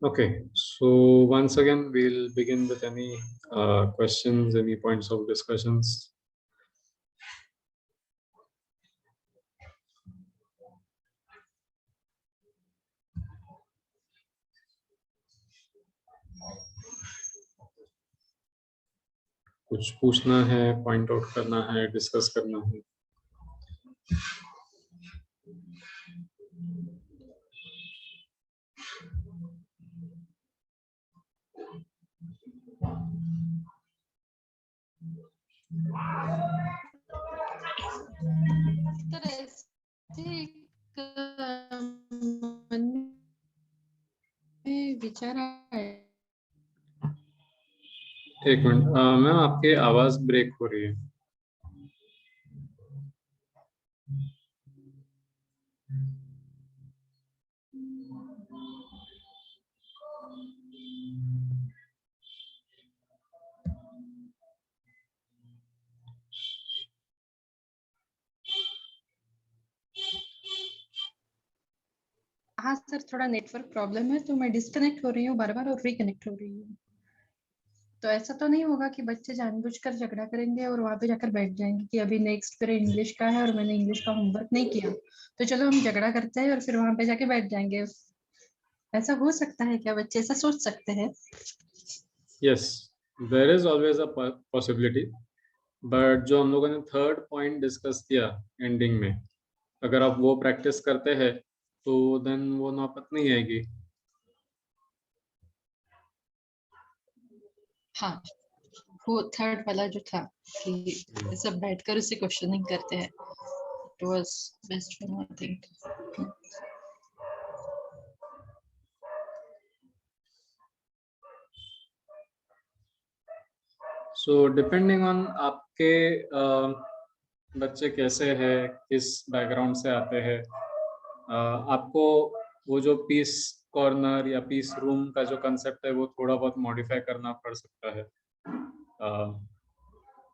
Okay, so once again, we'll begin with any questions, any points of discussions. कुछ पूछना है, point out करना है, डिस्कस करना है? विचार आए। एक मिनट मैम, आपकी आवाज ब्रेक हो रही है। हाँ सर, थोड़ा नेटवर्क प्रॉब्लम है तो मैं डिस्कनेक्ट हो रही हूँ बार बार और रिकनेक्ट हो रही हूँ। तो ऐसा तो नहीं होगा कि बच्चे जानबूझकर झगड़ा करेंगे और वहां पे जाकर बैठ जाएंगे कि अभी नेक्स्ट पीरियड इंग्लिश का है और मैंने इंग्लिश का होमवर्क नहीं किया, तो चलो हम झगड़ा करते हैं और फिर वहां पे जाके बैठ जाएंगे। ऐसा हो सकता है क्या? बच्चे ऐसा सोच सकते हैं? Yes, there is always a possibility, but जो हम लोगों ने थर्ड पॉइंट डिस्कस किया एंडिंग में, अगर आप वो प्रैक्टिस करते हैं तो देन वो नौबत नहीं आएगी। हाँ, वो थर्ड वाला जो था कि सब बैठकर उसे क्वेश्चनिंग करते हैं, it was best one I think. So depending on आपके बच्चे कैसे हैं, किस बैकग्राउंड से आते हैं, आपको वो जो पीस कॉर्नर या पीस रूम का जो कंसेप्ट है वो थोड़ा बहुत मॉडिफाई करना पड़ सकता है।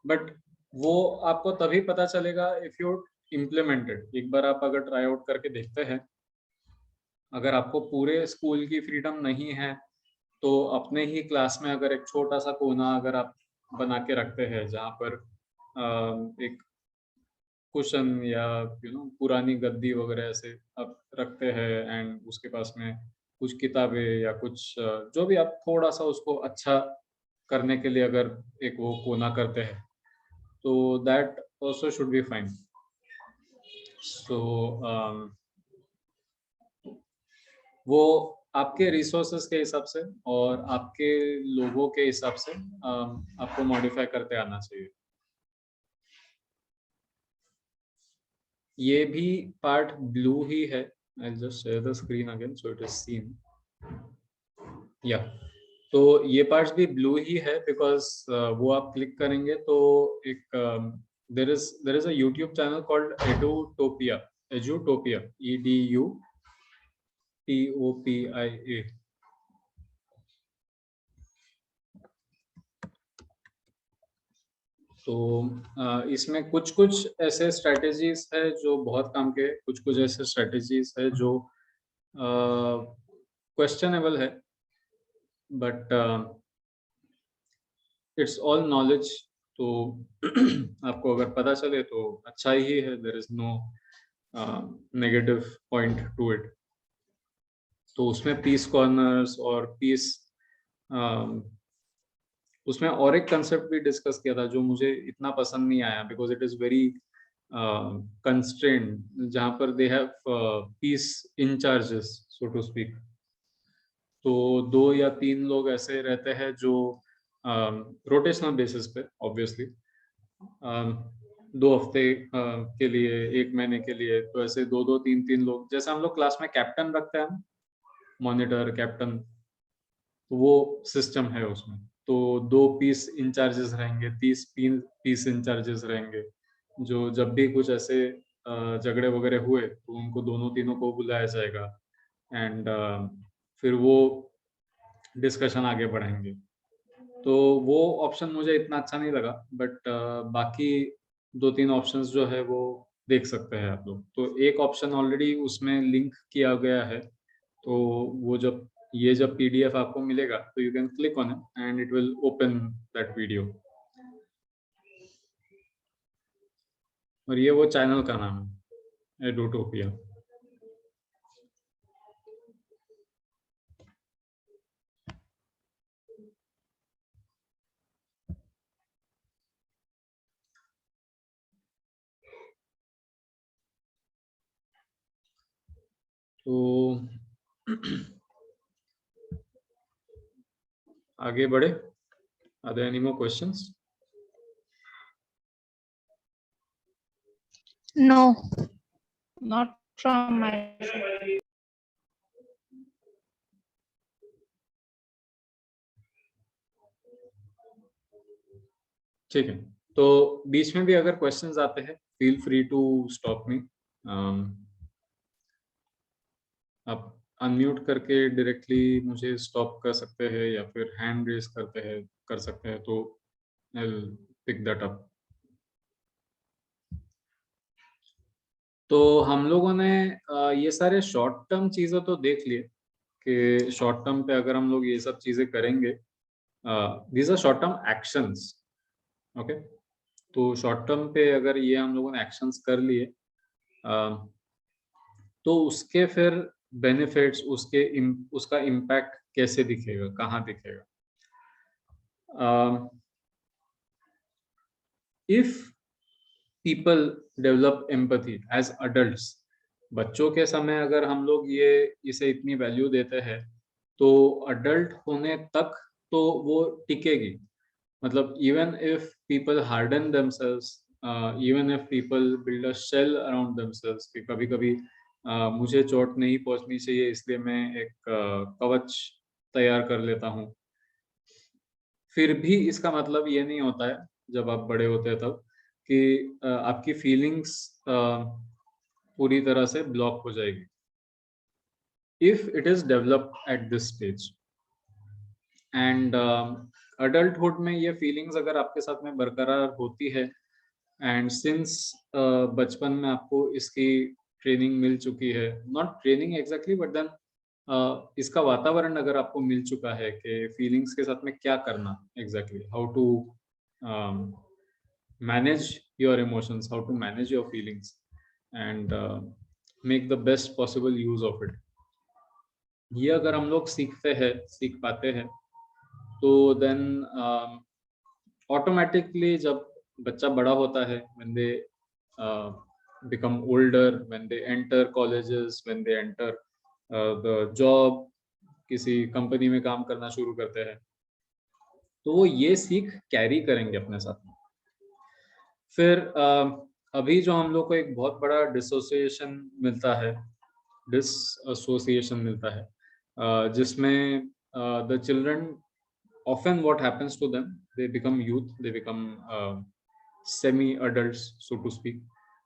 बट वो आपको तभी पता चलेगा इफ यू इम्प्लीमेंटेड। एक बार आप अगर ट्राई आउट करके देखते हैं, अगर आपको पूरे स्कूल की फ्रीडम नहीं है तो अपने ही क्लास में अगर एक छोटा सा कोना अगर आप बना के रखते हैं जहाँ पर एक कुशन या पुरानी गद्दी वगैरह ऐसे आप रखते हैं एंड उसके पास में कुछ किताबें या कुछ जो भी आप थोड़ा सा उसको अच्छा करने के लिए अगर एक वो कोना करते हैं तो that also should be fine. So वो आपके रिसोर्सेज के हिसाब से और आपके लोगों के हिसाब से आपको मॉडिफाई करते आना चाहिए। ये भी पार्ट ब्लू ही है। I'll just share the screen again so it is seen. Yeah. तो ये पार्ट्स भी ब्लू ही है बिकॉज वो आप क्लिक करेंगे तो एक there is a YouTube channel called Edutopia. Edutopia, EDUTOPIA। तो इसमें कुछ कुछ ऐसे स्ट्रेटेजीज है जो बहुत काम के, कुछ कुछ ऐसे स्ट्रेटेजीज है जो क्वेश्चनेबल है, बट इट्स ऑल नॉलेज। तो आपको अगर पता चले तो अच्छा ही है, there is no negative point to it. तो उसमें पीस कॉर्नर्स और पीस, उसमें और एक कंसेप्ट भी डिस्कस किया था जो मुझे इतना पसंद नहीं आया because it is very constrained, जहाँ पर they have peace incharges so to speak. तो 2 या 3 लोग ऐसे रहते हैं जो रोटेशनल बेसिस पे ऑब्वियसली 2 हफ्ते के लिए, 1 महीने के लिए, तो ऐसे 2 2 3 3 लोग, जैसे हम लोग क्लास में कैप्टन रखते हैं, मॉनिटर कैप्टन, वो सिस्टम है उसमें। तो 2 पीस इंचार्जेस रहेंगे, 30 पीस इंचार्जेस रहेंगे, जो जब भी कुछ ऐसे झगड़े वगैरह हुए तो उनको दोनों तीनों को बुलाया जाएगा एंड फिर वो डिस्कशन आगे बढ़ाएंगे। तो वो ऑप्शन मुझे इतना अच्छा नहीं लगा, बट बाकी 2 3 ऑप्शंस जो है वो देख सकते हैं आप लोग। तो एक ऑप्शन ऑलरेडी उसमें लिंक किया गया है, तो वो जब ये जब PDF आपको मिलेगा तो you can click on it and it will open that video. और ये वो चैनल का नाम है, एडोटोपिया। तो आगे बढ़े। Are there any more questions? No, not from my side. ठीक है, तो बीच में भी अगर क्वेश्चंस आते हैं feel free to stop me. आप अनम्यूट करके डायरेक्टली मुझे स्टॉप कर सकते हैं या फिर हैंड रेज कर सकते हैं, तो I will pick that up. तो हम लोगों ने ये सारे शॉर्ट टर्म चीजें तो देख लिए कि शॉर्ट टर्म पे अगर हम लोग ये सब चीजें करेंगे, these are short term actions. Okay, तो शॉर्ट टर्म पे अगर ये हम लोगों ने एक्शंस कर लिए, तो उसके फिर बेनिफिट्स, उसका इम्पैक्ट कैसे दिखेगा, कहाँ दिखेगा? If people develop empathy as adults, बच्चों के समय अगर हम लोग इसे इतनी वैल्यू देते हैं, तो अडल्ट होने तक तो वो टिकेगी। मतलब even if people harden themselves, even if people build a shell around themselves, कि कभी कभी मुझे चोट नहीं पहुंचनी चाहिए इसलिए मैं एक कवच तैयार कर लेता हूँ, फिर भी इसका मतलब ये नहीं होता है जब आप बड़े होते हैं तब कि आपकी फीलिंग्स पूरी तरह से ब्लॉक हो जाएगी if it is developed at this stage. And adulthood में ये फीलिंग्स अगर आपके साथ में बरकरार होती है, एंड सिंस बचपन में आपको इसकी ट्रेनिंग मिल चुकी है, not training exactly but then इसका वातावरण अगर आपको मिल चुका है कि फीलिंग्स के साथ में क्या करना, exactly how to manage your emotions, how to manage your feelings and make the best possible use of it, ये अगर हम लोग सीख पाते हैं, तो देन ऑटोमेटिकली जब बच्चा बड़ा होता है, when they become older, when they enter colleges, when they enter the job, किसी कंपनी में काम करना शुरू करते हैं, तो वो ये सीख कैरी करेंगे अपने साथ में। फिर अभी जो हम लोग को एक बहुत बड़ा डिसएसोसिएशन मिलता है, जिसमें the children often what happens to them, they become youth, they become semi adults so to speak,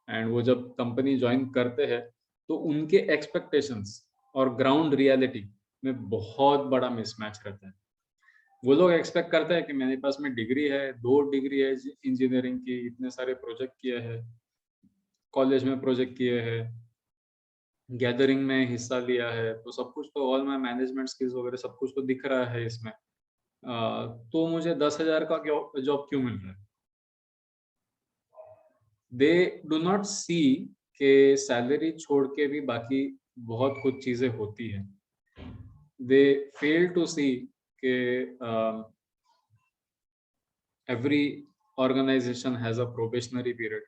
and वो जब कंपनी ज्वाइन करते हैं तो उनके एक्सपेक्टेशंस और ग्राउंड रियलिटी में बहुत बड़ा मिसमैच रहता है। वो लोग एक्सपेक्ट करते हैं कि मेरे पास में डिग्री है, 2 डिग्री है इंजीनियरिंग की, इतने सारे प्रोजेक्ट किए हैं, कॉलेज में प्रोजेक्ट किए हैं, गैदरिंग में हिस्सा लिया है, तो सब कुछ तो ऑल माय मैनेजमेंट स्किल्स वगैरह सब कुछ तो दिख रहा है इसमें, तो मुझे 10,000 का जॉब क्यों मिल रहा है? दे डू नॉट सी के सैलरी छोड़ के भी बाकी बहुत कुछ चीजें होती है। दे फेल टू सी के every organization has a probationary period.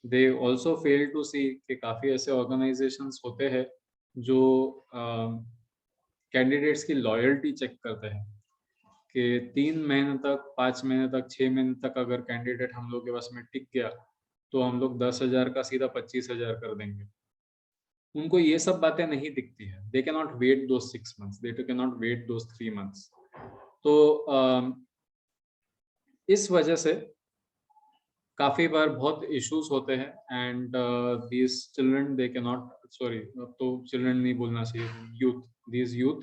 They also fail to see कि काफी ऐसे organizations होते हैं जो कैंडिडेट्स की लॉयल्टी चेक करते हैं कि 3 महीने तक, 5 महीने तक, 6 महीने तक अगर कैंडिडेट हम लोग के पास में टिक गया तो हम लोग 10,000 का सीधा 25,000 कर देंगे। उनको ये सब बातें नहीं दिखती है। They can not wait those 6 months, they can not wait those 3 months। तो इस वजह से काफी बार बहुत इश्यूज होते हैं, and these children they can not, sorry अब तो चिल्ड्रन नहीं बोलना चाहिए, youth, these youth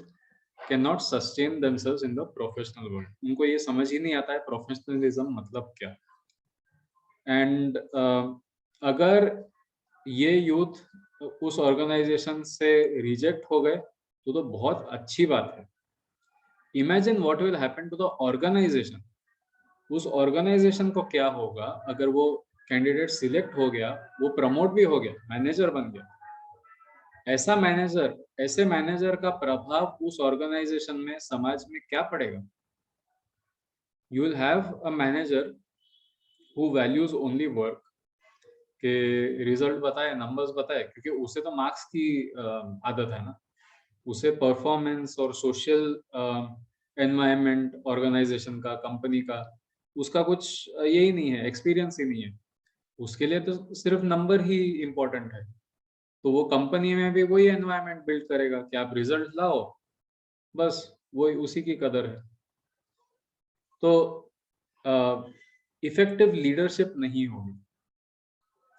can not sustain themselves in the professional world. उनको ये समझ ही नहीं आता है प्रोफेशनलिज्म मतलब क्या। एंड अगर ये यूथ उस ऑर्गेनाइजेशन से रिजेक्ट हो गए तो बहुत अच्छी बात है। Imagine what will happen to the organisation. उस ऑर्गेनाइजेशन को क्या होगा अगर वो कैंडिडेट सिलेक्ट हो गया, वो प्रमोट भी हो गया, मैनेजर बन गया। ऐसे मैनेजर का प्रभाव उस ऑर्गेनाइजेशन में, समाज में क्या पड़ेगा? You will have a manager who values only work, के रिजल्ट बताए, नंबर्स बताए, क्योंकि उसे तो मार्क्स की आदत है ना। उसे परफॉर्मेंस और सोशल एनवायरनमेंट ऑर्गेनाइजेशन का, कंपनी का, उसका कुछ यही नहीं है, एक्सपीरियंस ही नहीं है। उसके लिए तो सिर्फ नंबर ही इम्पोर्टेंट है। तो वो कंपनी में भी वही एनवायरनमेंट बिल्ड करेगा कि आप रिजल्ट लाओ, बस वही, उसी की कदर है। तो इफेक्टिव लीडरशिप नहीं होगी।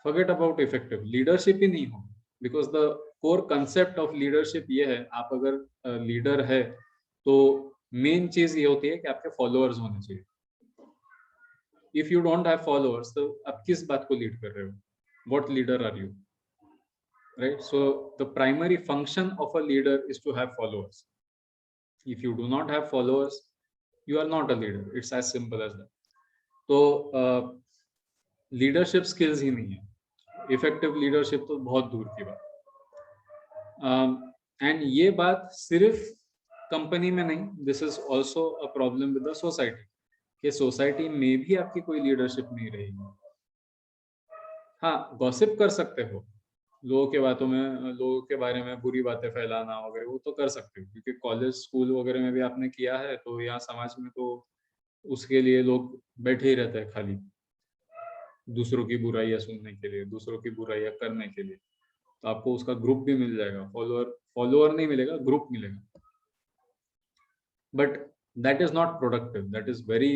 फॉरगेट अबाउट इफेक्टिव लीडरशिप ही नहीं होगी, because the core concept of leadership ये है, आप अगर लीडर है तो मेन चीज ये होती है कि आपके फॉलोअर्स होने चाहिए। If you don't have followers तो आप किस बात को लीड कर रहे हो? What leader are you? Right, so the primary function of a leader is to have followers. If you do not have followers, you are not a leader. It's as simple as that. तो leadership skills ही नहीं है, effective leadership तो बहुत दूर की बात। And ये बात सिर्फ कंपनी में नहीं, this is also a problem with the society, कि सोसाइटी में भी आपकी कोई लीडरशिप नहीं रहेगी। हाँ, गॉसिप कर सकते हो, लोगों के बातों में, लोगों के बारे में बुरी बातें फैलाना वगैरह, वो तो कर सकते हो, क्योंकि कॉलेज स्कूल वगैरह में भी आपने किया है, तो यहाँ समाज में तो उसके लिए लोग बैठे ही रहते हैं, खाली दूसरों की बुराइयां सुनने के लिए, दूसरों की बुराइयां करने के लिए। तो आपको उसका ग्रुप भी मिल जाएगा, फॉलोअर नहीं मिलेगा, ग्रुप मिलेगा। But that is not productive, that is very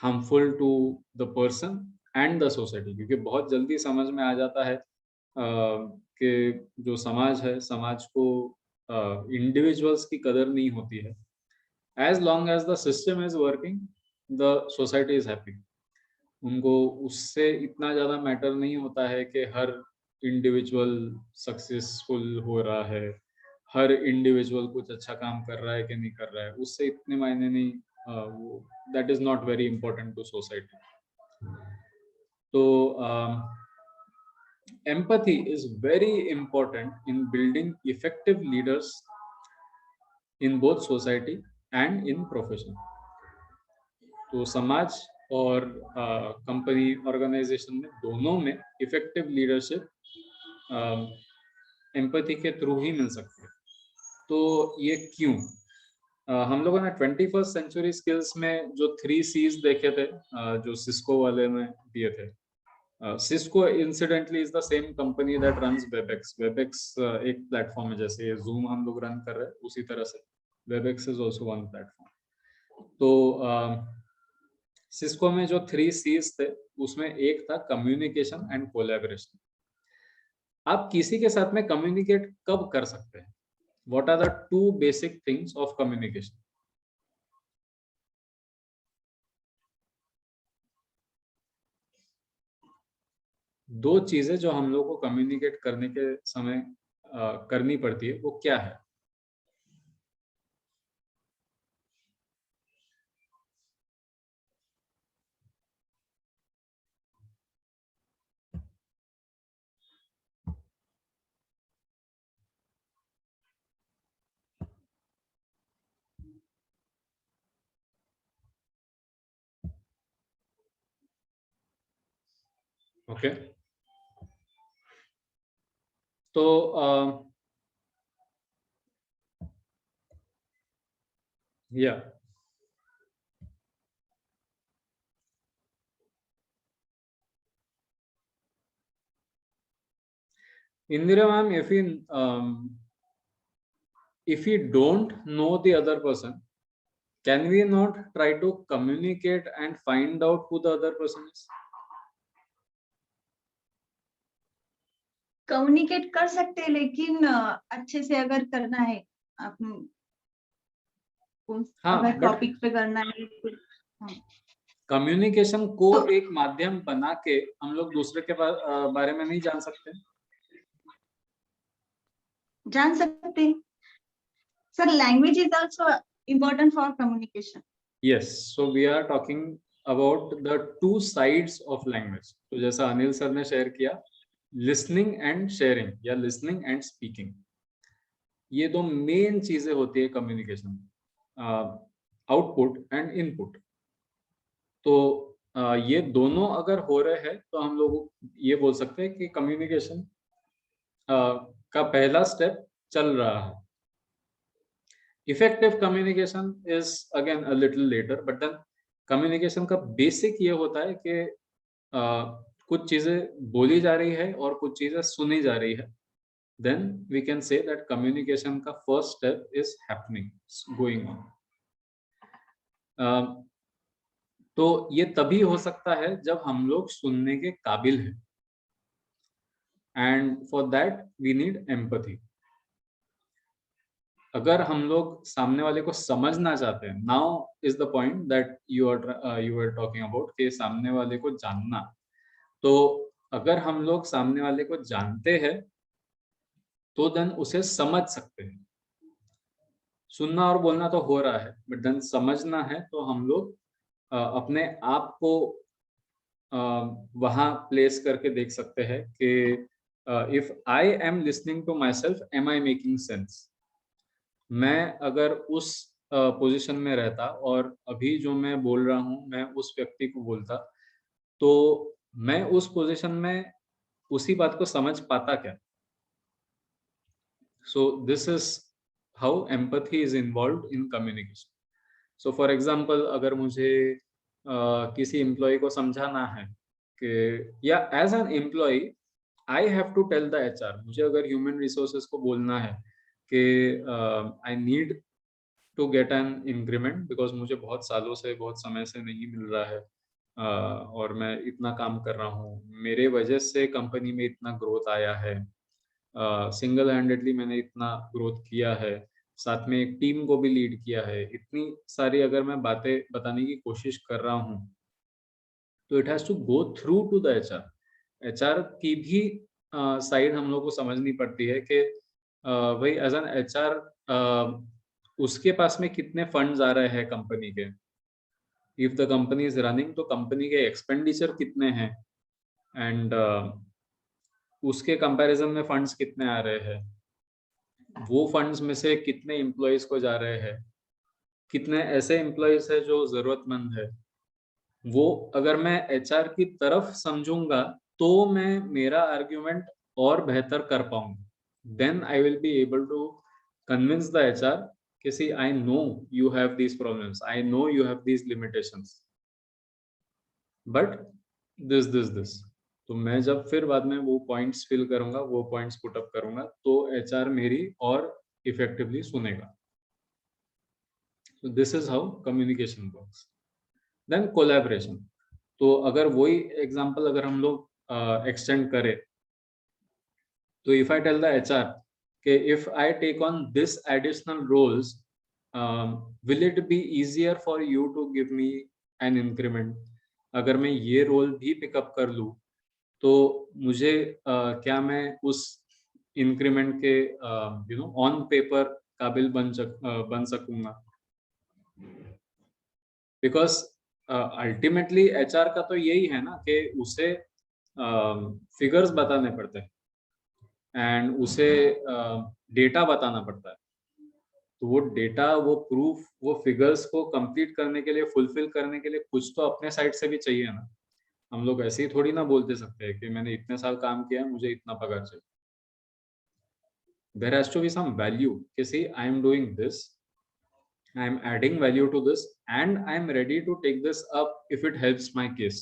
harmful to the person and the society, क्योंकि बहुत जल्दी समझ में आ जाता है कि जो समाज है, समाज को इंडिविजुअल्स की कदर नहीं होती है। As long as the system is working, the society is happy. उनको उससे इतना ज्यादा मैटर नहीं होता है कि हर इंडिविजुअल सक्सेसफुल हो रहा है, हर इंडिविजुअल कुछ अच्छा काम कर रहा है कि नहीं कर रहा है, उससे इतने मायने नहीं। That is not very important to society. तो empathy is very important in building effective leaders in both society and in profession. तो समाज और कंपनी, ऑर्गेनाइजेशन में, दोनों में इफेक्टिव लीडरशिप एम्पैथी के थ्रू ही मिल सकती है। तो ये क्यों? हम लोगों ने 21st सेंचुरी स्किल्स में जो 3 C's देखे थे, जो सिस्को वाले में दिए थे। Cisco incidentally is the same company that runs WebEx. WebEx एक प्लेटफॉर्म है, जैसे ये Zoom हम लोग रन कर रहे हैं, उसी तरह से WebEx is also one platform. तो Cisco में जो 3 C's थे, उसमें एक था कम्युनिकेशन एंड कोलैबोरेशन। आप किसी के साथ में कम्युनिकेट कब कर सकते हैं? What are the 2 basic things of communication? दो चीजें जो हम लोग को कम्युनिकेट करने के समय करनी पड़ती है, वो क्या है? ओके, तो या Indira ma'am, if we don't know the other person, can we not try to communicate and find out who the other person is? Communicate कर सकते हैं, लेकिन अच्छे से अगर करना है, आप हाँ, अगर but टॉपिक पे करना है, कम्युनिकेशन को तो एक माध्यम बना के हम लोग दूसरे के बारे में नहीं जान सकते? जान सकते हैं। Sir, language is also important for communication. Yes, so we are talking about the two sides of language. तो जैसा अनिल सर ने शेयर किया, listening and sharing या listening and speaking, ये दो मेन चीजें होती है कम्युनिकेशन, आउटपुट एंड इनपुट। तो ये दोनों अगर हो रहे हैं तो हम लोग ये बोल सकते हैं कि कम्युनिकेशन का पहला स्टेप चल रहा है। Effective communication is again a little later, but then communication का बेसिक ये होता है कि कुछ चीजें बोली जा रही है और कुछ चीजें सुनी जा रही है, then we can say that communication का first step is happening, going on. तो ये तभी हो सकता है जब हम लोग सुनने के काबिल हैं, and for that we need empathy. अगर हम लोग सामने वाले को समझना चाहते हैं, now is the point that you were talking about, कि सामने वाले को जानना। तो अगर हम लोग सामने वाले को जानते हैं तो देन उसे समझ सकते हैं। सुनना और बोलना तो हो रहा है, बट देन समझना है तो हम लोग अपने आप को वहां प्लेस करके देख सकते हैं कि if I am listening to myself, am I making sense. मैं अगर उस पोजीशन में रहता और अभी जो मैं बोल रहा हूँ मैं उस व्यक्ति को बोलता, तो मैं उस पोजीशन में उसी बात को समझ पाता क्या? So this is how empathy is involved in communication. So for example, अगर मुझे किसी एम्प्लॉय को समझाना है कि, या as an employee I have to tell the HR, मुझे अगर ह्यूमन रिसोर्सेज को बोलना है कि I need to get an increment because मुझे बहुत सालों से, बहुत समय से नहीं मिल रहा है, और मैं इतना काम कर रहा हूँ, मेरे वजह से कंपनी में इतना ग्रोथ आया है, सिंगल हैंडेडली मैंने इतना ग्रोथ किया है, साथ में एक टीम को भी लीड किया है, इतनी सारी अगर मैं बातें बताने की कोशिश कर रहा हूँ, तो it has to go through to the HR. HR की भी साइड हम लोग को समझनी पड़ती है कि भाई एज एन एचआर उसके पास में कितने फंड्स आ रहे हैं कंपनी के, if the company is running तो कंपनी के एक्सपेंडिचर कितने हैं, एंड उसके कंपैरिजन में फंड्स कितने आ रहे हैं, वो फंड्स में से कितने एम्प्लॉयज को जा रहे हैं, कितने ऐसे एम्प्लॉयज है जो जरूरतमंद है। वो अगर मैं एचआर की तरफ समझूंगा तो मैं मेरा आर्ग्यूमेंट और बेहतर कर पाऊंगा, then I will be able to convince the HR कि see I know you have these problems, I know you have these limitations, but this. तो मैं जब फिर बाद में वो पॉइंट्स फिल करूंगा, वो पॉइंट्स पुट अप करूंगा, तो एचआर मेरी और इफेक्टिवली सुनेगा। So this is how communication works. Then collaboration. तो अगर वही एग्जांपल अगर हम लोग एक्सटेंड करें, तो if I tell the HR कि if I take on this additional roles, will it be easier for you to give me an increment? अगर मैं ये रोल भी पिकअप कर लूँ तो मुझे क्या मैं उस इंक्रीमेंट के ऑन पेपर काबिल बन सकूंगा? बिकॉज अल्टीमेटली एचआर का तो यही है ना कि उसे फिगर्स बताने पड़ते हैं एंड उसे डेटा बताना पड़ता है। तो वो डेटा, वो प्रूफ, वो फिगर्स को कंप्लीट करने के लिए, फुलफिल करने के लिए कुछ तो अपने साइड से भी चाहिए ना। हम लोग ऐसे ही थोड़ी ना बोल दे सकते हैं कि मैंने इतने साल काम किया, मुझे इतना पगार चाहिए। There has to be some value कि see I am doing this, I am adding value to this and I am ready to take this up if it helps my case.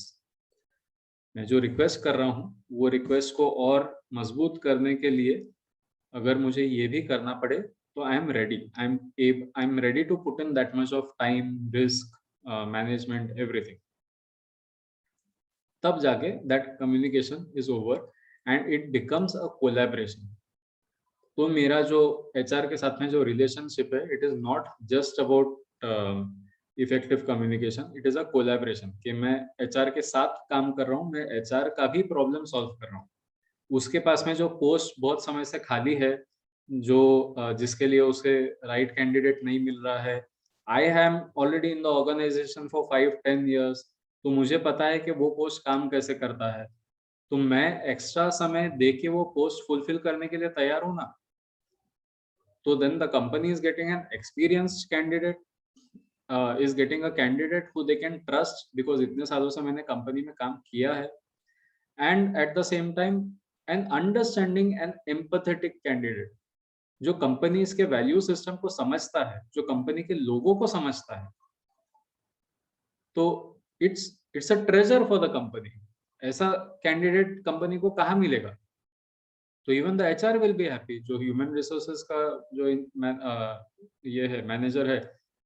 मैं जो रिक्वेस्ट कर रहा हूँ वो request को और मजबूत करने के लिए अगर मुझे ये भी करना पड़े तो I am ready. I am ready to put in that much of time, risk, management, everything. तब जाके that communication is over and it becomes a collaboration. तो मेरा जो एचआर के साथ में जो रिलेशनशिप है, it is not just about effective communication, it is a collaboration कि मैं एचआर के साथ काम कर रहा हूँ, मैं एचआर का भी प्रॉब्लम सॉल्व कर रहा हूँ। उसके पास में जो पोस्ट बहुत समय से खाली है जो जिसके लिए उसे राइट कैंडिडेट नहीं मिल रहा है। I am already in the organisation for 5-10 years, तो मुझे पता है कि वो पोस्ट काम कैसे करता है, तो मैं एक्स्ट्रा समय दे के वो पोस्ट फुलफिल करने के लिए तैयार हूँ ना। तो then the company is getting an experienced candidate, is getting a candidate who they can trust because इतने सालों से मैंने कंपनी में काम किया है, and at the same time an understanding and empathetic candidate जो कंपनीज के वैल्यू सिस्टम को समझता है, जो कंपनी के लोगों को समझता है, तो it's a treasure for the company. ऐसा कैंडिडेट कंपनी को कहाँ मिलेगा? तो even the HR will be happy, जो ह्यूमन रिसोर्सेज का जो ये है मैनेजर है,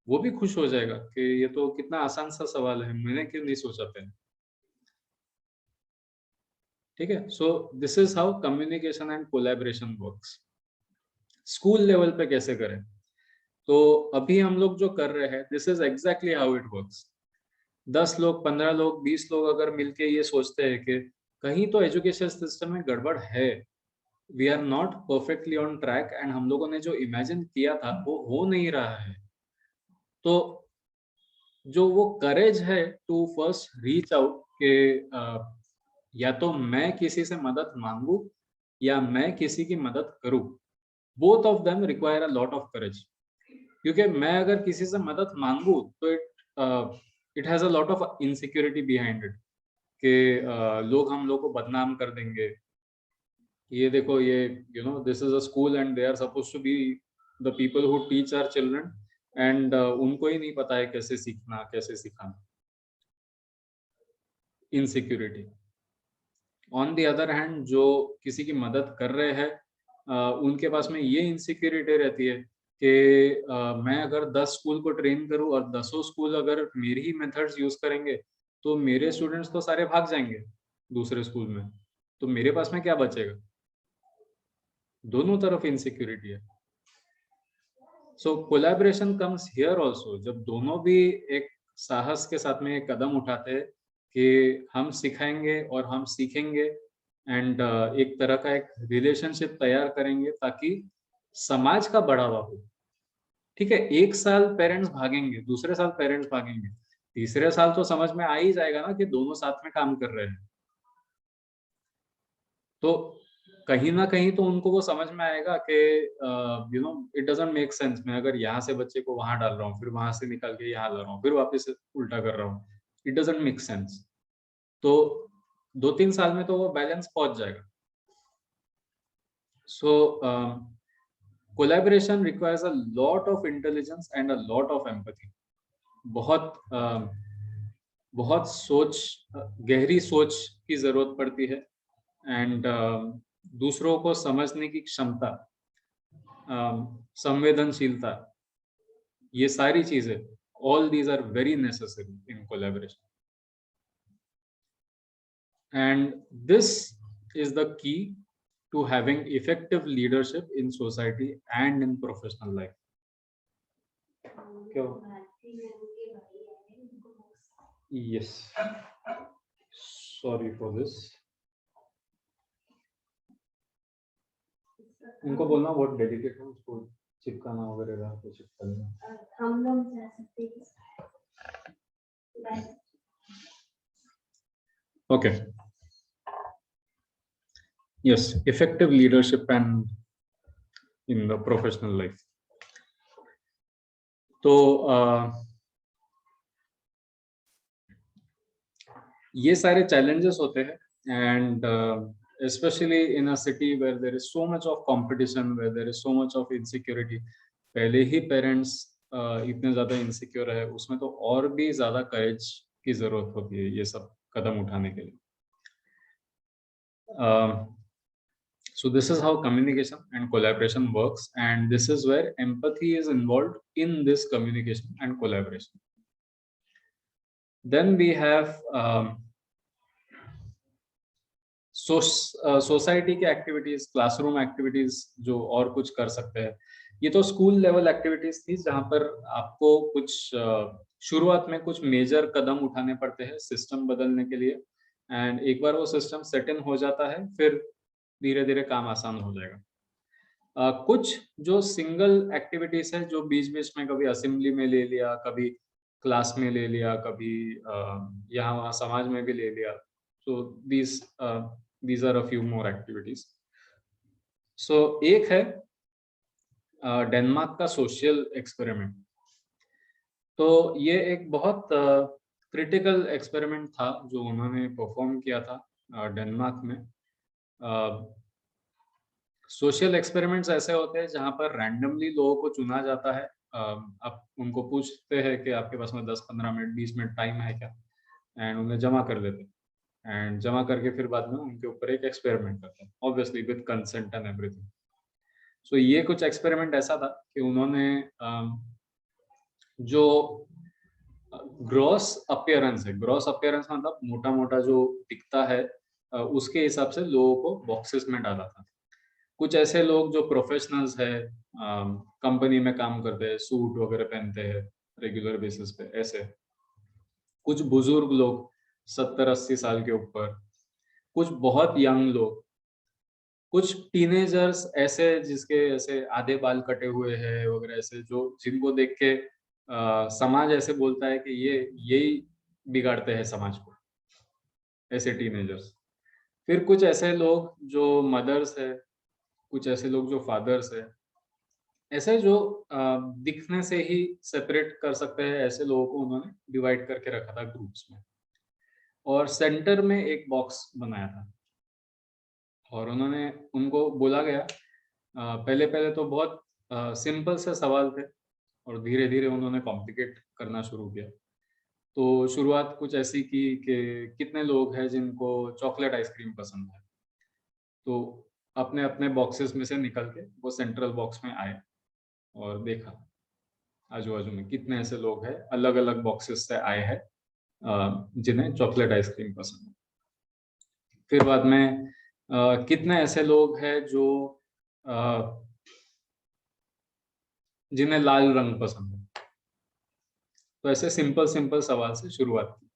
वो भी खुश हो जाएगा कि ये तो कितना आसान सा सवाल है, मैंने क्यों नहीं सोचा पहले। ठीक है, सो this is how communication and collaboration works. School level पे कैसे करें? तो अभी हम लोग जो कर रहे हैं, this is exactly how it works. 10 लोग, 15 लोग, 20 लोग अगर मिलके ये सोचते हैं कि कहीं तो एजुकेशन सिस्टम में गड़बड़ है, we are not perfectly on track, and हम लोगों ने जो इमेजिन किया था वो हो नहीं रहा है, तो जो वो करेज है टू फर्स्ट रीच आउट के या तो मैं किसी से मदद मांगू या मैं किसी की मदद करूं, both of them require a lot of courage. क्योंकि मैं अगर किसी से मदद मांगू तो it has a lot of insecurity behind it, कि लोग हम लोग को बदनाम कर देंगे। ये देखो, ये you know this is a school and they are suppose to be the people who teach our children, and उनको ही नहीं पता है कैसे सीखना, कैसे सिखाना। Insecurity. On the other hand, जो किसी की मदद कर रहे हैं, उनके पास में ये इनसिक्योरिटी रहती है कि मैं अगर 10 स्कूल को ट्रेन करूं और 10 स्कूल अगर मेरी ही मेथड्स यूज करेंगे, तो मेरे स्टूडेंट्स तो सारे भाग जाएंगे दूसरे स्कूल में, तो मेरे पास में क्या बचेगा? दोनों तरफ इनसिक्योरिटी है। सो कोलैबोरेशन कम्स हियर आल्सो, जब दोनों भी एक साहस के साथ में एक कदम उठाते हैं कि हम सिखाएंगे और हम सीखेंगे, एंड एक तरह का एक रिलेशनशिप तैयार करेंगे ताकि समाज का बढ़ावा हो। ठीक है, एक साल पेरेंट्स भागेंगे, दूसरे साल पेरेंट्स भागेंगे, तीसरे साल तो समझ में आ ही जाएगा ना कि दोनों साथ में काम कर रहे हैं। तो कहीं ना कहीं तो उनको वो समझ में आएगा कि you no it doesn't make sense, मैं अगर यहाँ से बच्चे को वहां डाल रहा हूँ, फिर वहां से निकाल के यहाँ ला रहा हूँ, फिर वापस उल्टा कर रहा हूँ, इट डजंट मेक सेंस। तो 2-3 साल में तो वो बैलेंस पहुंच जाएगा। So collaboration requires a lot of intelligence and a lot of empathy. बहुत सोच, गहरी सोच की जरूरत पड़ती है, एंड दूसरों को समझने की क्षमता, संवेदनशीलता, ये सारी चीजें, all these are very necessary in collaboration, and this is the key to having effective leadership in society and in professional life. क्यों? Yes, sorry for this. इनको बोलना बहुत डेडिकेट है, उसको चिपकाना वगैरह तो चिपका देना। हम लोग जा सकते हैं। Okay. Yes, effective leadership and in the professional life. तो ये सारे challenges होते हैं, and especially in a city where there is so much of competition, where there is so much of insecurity, पहले ही पेरेंट्स इतने ज्यादा इनसिक्योर है, उसमें तो और भी ज्यादा करेज की जरूरत होती है ये सब कदम उठाने के लिए। So this is how communication and collaboration works, and this is where empathy is involved in this communication and collaboration. Then we have society की एक्टिविटीज, क्लासरूम एक्टिविटीज जो और कुछ कर सकते हैं। ये तो स्कूल लेवल एक्टिविटीज थी जहां पर आपको कुछ शुरुआत में कुछ मेजर कदम उठाने पड़ते हैं सिस्टम बदलने के लिए, एंड एक बार वो सिस्टम सेट इन हो जाता है फिर धीरे धीरे काम आसान हो जाएगा। कुछ जो सिंगल एक्टिविटीज है जो बीच बीच में कभी असेंबली में ले लिया, कभी क्लास में ले लिया, कभी यहाँ वहाँ समाज में भी ले लिया। So these are a few more activities. So एक है डेनमार्क का सोशल एक्सपेरिमेंट। तो ये एक बहुत क्रिटिकल एक्सपेरिमेंट था जो उन्होंने परफॉर्म किया था डेनमार्क में। सोशल एक्सपेरिमेंट्स ऐसे होते हैं जहाँ पर रैंडमली लोगों को चुना जाता है। आप उनको पूछते हैं कि आपके पास में 10-15 मिनट 20 मिनट टाइम है क्या, एंड उन्हें जमा कर देते हैं, एंड जमा करके फिर बाद में उनके ऊपर एक एक्सपेरिमेंट करते हैं, obviously with consent and everything. So ये कुछ एक्सपेरिमेंट ऐसा था कि उन्होंने जो ग्रॉस अपीयरेंस है, ग्रॉस अपीयरेंस मतलब मोटा मोटा जो दिखता है, उसके हिसाब से लोगों को बॉक्सेस में डाला था। कुछ ऐसे लोग जो प्रोफेशनल्स है, कंपनी में काम करते हैं, सूट वगैरह पहनते हैं रेगुलर बेसिस पे, ऐसे कुछ बुजुर्ग लोग 70-80 साल के ऊपर, कुछ बहुत यंग लोग, कुछ टीनेजर्स ऐसे जिसके ऐसे आधे बाल कटे हुए हैं वगैरह, ऐसे जो जिनको देख के समाज ऐसे बोलता है कि ये यही बिगाड़ते हैं समाज को, ऐसे टीनेजर्स। फिर कुछ ऐसे लोग जो मदर्स है, कुछ ऐसे लोग जो फादर्स है, ऐसे जो दिखने से ही सेपरेट कर सकते हैं, ऐसे लोगों को उन्होंने डिवाइड करके रखा था ग्रुप्स में, और सेंटर में एक बॉक्स बनाया था। और उन्होंने उनको बोला गया, पहले पहले तो बहुत सिंपल से सवाल थे और धीरे धीरे उन्होंने कॉम्प्लिकेट करना शुरू किया। तो शुरुआत कुछ ऐसी की कि कितने लोग हैं जिनको चॉकलेट आइसक्रीम पसंद है। तो अपने अपने बॉक्सेस में से निकल के वो सेंट्रल बॉक्स में आए और देखा आजू बाजू में कितने ऐसे लोग हैं अलग अलग बॉक्सेस से आए हैं जिन्हें चॉकलेट आइसक्रीम पसंद है। फिर बाद में कितने ऐसे लोग हैं जो जिन्हें लाल रंग पसंद है। तो ऐसे सिंपल सिंपल सवाल से शुरुआत की।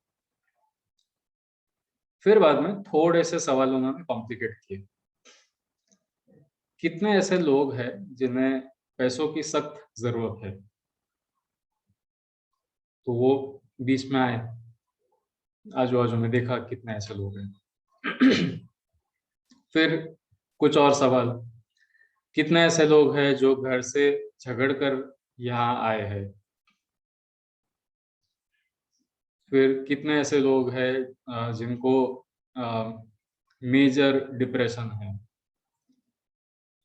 फिर बाद में थोड़े से सवाल उन्होंने कॉम्प्लिकेट किए। कितने ऐसे लोग हैं जिन्हें पैसों की सख्त जरूरत है। तो वो बीच में आए, आजू बाजू में देखा कितने ऐसे लोग हैं। फिर कुछ और सवाल, कितने ऐसे लोग हैं जो घर से झगड़ कर यहाँ आए हैं। फिर कितने ऐसे लोग हैं जिनको मेजर डिप्रेशन है।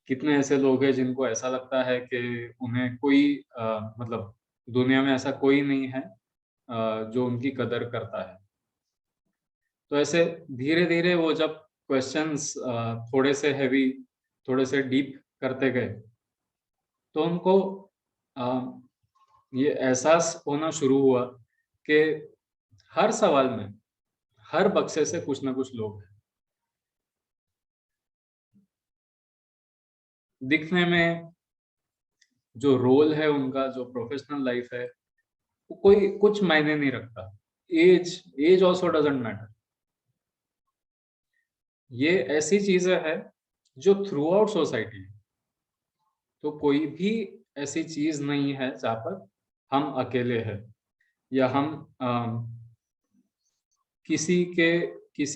कितने ऐसे लोग हैं जिनको ऐसा लगता है कि उन्हें कोई मतलब दुनिया में ऐसा कोई नहीं है जो उनकी कदर करता है। तो ऐसे धीरे धीरे वो जब क्वेश्चंस थोड़े से हैवी, थोड़े से डीप करते गए, तो उनको ये एहसास होना शुरू हुआ कि हर सवाल में, हर बक्से से कुछ ना कुछ लोग हैं। दिखने में जो रोल है उनका, जो प्रोफेशनल लाइफ है, वो कोई कुछ मायने नहीं रखता। As also doesn't matter. ये ऐसी चीजें हैं जो थ्रू आउट सोसाइटी है। तो कोई भी ऐसी चीज नहीं है जहाँ पर हम अकेले हैं या हम किसी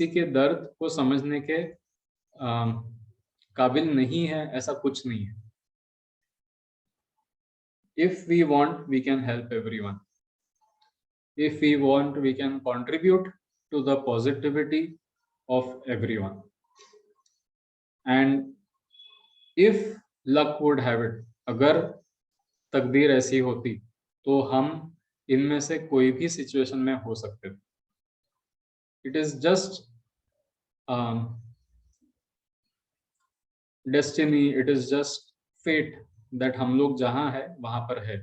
के दर्द को समझने के काबिल नहीं है, ऐसा कुछ नहीं है। If we want, we can help everyone. If we want, we can contribute to the positivity of everyone. And if luck would have it, अगर तकदीर ऐसी होती तो हम इनमें से कोई भी सिचुएशन में हो सकते थे। It is just destiny, it is just fate that हम लोग जहां है वहां पर है।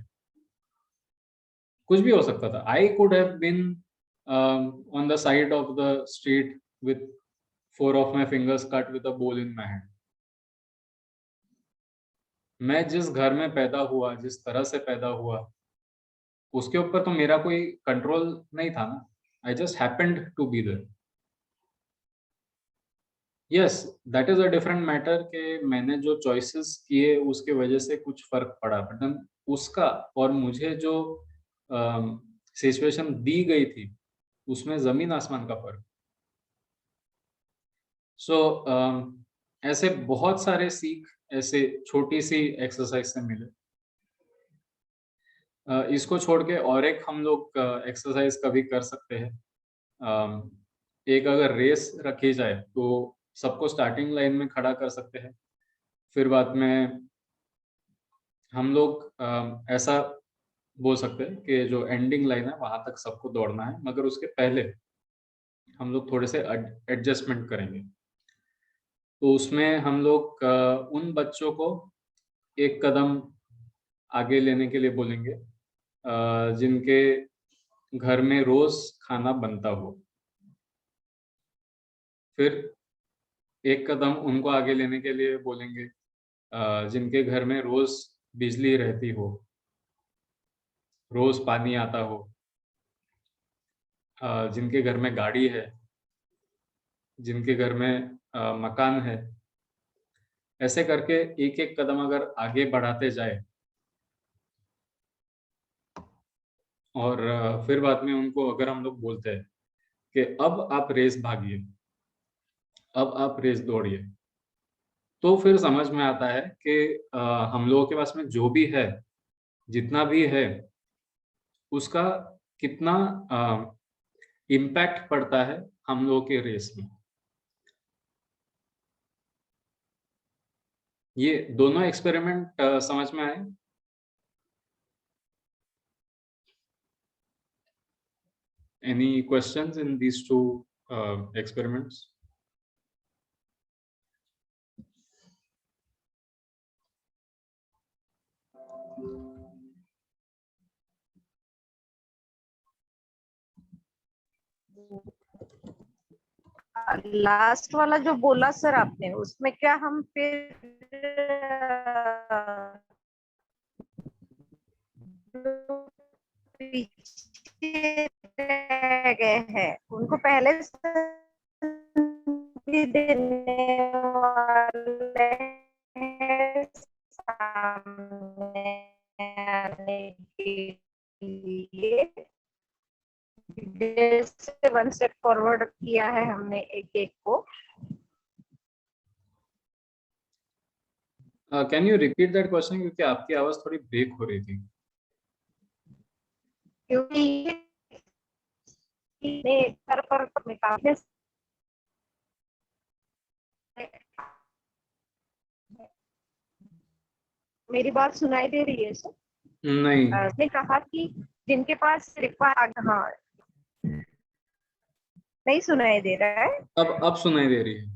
कुछ भी हो सकता था। I could have been on the side of the street with 4 of my fingers cut with a bowl in my hand. मैं जिस घर में पैदा हुआ, जिस तरह से पैदा हुआ, उसके ऊपर तो मेरा कोई कंट्रोल नहीं था ना। I just happened to be there. Yes, that is a different matter कि मैंने जो चॉइसेस किए उसके वजह से कुछ फर्क पड़ा, बट देन उसका और मुझे जो सिचुएशन दी गई थी उसमें जमीन आसमान का फर्क। सो ऐसे बहुत सारे सीख ऐसे छोटी सी एक्सरसाइज से मिले। इसको छोड़ के और एक हम लोग एक्सरसाइज कभी कर सकते हैं। अम, एक अगर रेस रखी जाए तो सबको स्टार्टिंग लाइन में खड़ा कर सकते हैं। फिर बाद में हम लोग ऐसा बोल सकते हैं कि जो एंडिंग लाइन है वहां तक सबको दौड़ना है, मगर उसके पहले हम लोग थोड़े से एडजस्टमेंट करेंगे। तो उसमें हम लोग उन बच्चों को एक कदम आगे लेने के लिए बोलेंगे जिनके घर में रोज खाना बनता हो। फिर एक कदम उनको आगे लेने के लिए बोलेंगे जिनके घर में रोज बिजली रहती हो, रोज पानी आता हो, जिनके घर में गाड़ी है, जिनके घर में मकान है। ऐसे करके एक-एक कदम अगर आगे बढ़ाते जाए और फिर बाद में उनको अगर हम लोग बोलते हैं कि अब आप रेस भागिए, अब आप रेस दौड़िए, तो फिर समझ में आता है कि अ, हम लोगों के पास में जो भी है, जितना भी है, उसका कितना इम्पैक्ट पड़ता है हम लोगों के रेस में। ये दोनों एक्सपेरिमेंट समझ में आए? Any questions in these two experiments? Last वाला जो बोला सर आपने, उसमें क्या हम फिर जो पीछे रह गए हैं उनको पहले से देने वाले हैं सामने आने के लिए, जैसे वन स्टेप फॉरवर्ड किया है हमने एक एक को। Can you repeat that question क्योंकि आपकी आवाज थोड़ी ब्रेक हो रही थी। क्योंकि पर काफी मेरी बात सुनाई दे रही है सर? नहीं, उसने कहा कि जिनके पास हाँ, नहीं सुनाई दे रहा है। अब सुनाई दे रही है।